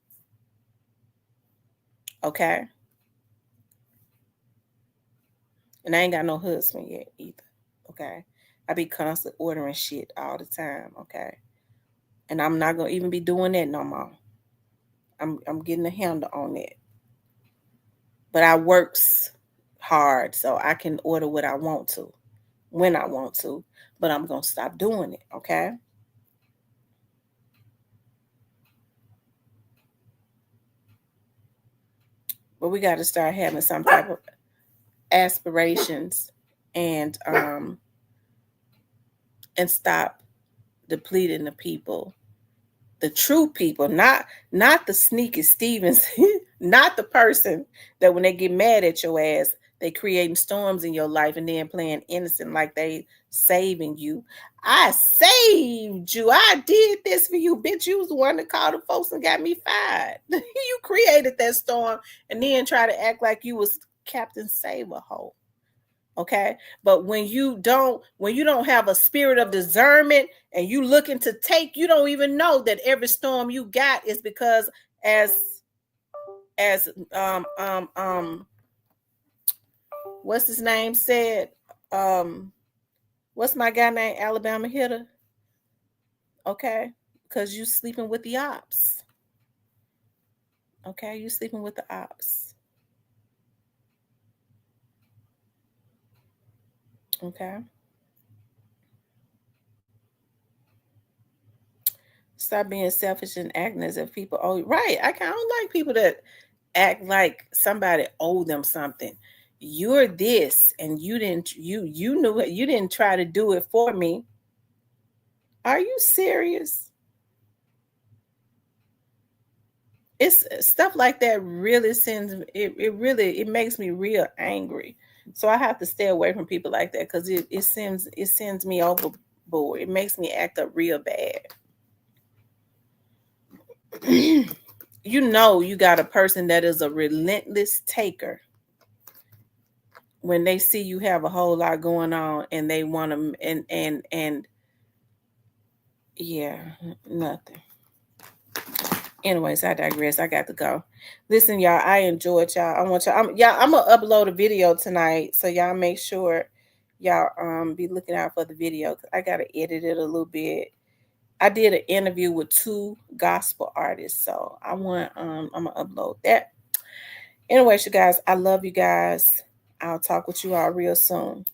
Okay. And I ain't got no husband yet either. Okay. I be constantly ordering shit all the time. Okay. And I'm not gonna even be doing that no more. I'm getting a handle on it. But I works hard so I can order what I want to when I want to. But I'm gonna stop doing it. Okay. But we got to start having some type of aspirations and stop depleting the people, the true people, not the sneaky Stevens, not the person that when they get mad at your ass, they creating storms in your life and then playing innocent like they saving you. I saved you. I did this for you, bitch. You was the one that called the folks and got me fired. You created that storm and then try to act like you was Captain Save-A-Hole. Okay, but when you don't have a spirit of discernment and you looking to take, you don't even know that every storm you got is because as what's his name said, what's my guy named Alabama hitter? Okay, because you sleeping with the ops. Okay, you sleeping with the ops. Okay. Stop being selfish and acting as if people owe you. Right. I don't like people that act like somebody owe them something. You're this and you knew it. You didn't try to do it for me. Are you serious? It's stuff like that really it makes me real angry. So I have to stay away from people like that because it sends me overboard. It makes me act up real bad. You know you got a person that is a relentless taker when they see you have a whole lot going on and they want to and yeah, nothing. Anyways, I digress. I got to go. Listen, y'all, I enjoyed y'all. I'm gonna upload a video tonight, so y'all make sure y'all be looking out for the video. I gotta edit it a little bit. I did an interview with 2 gospel artists, so I'm gonna upload that. Anyways, you guys, I love you guys. I'll talk with you all real soon.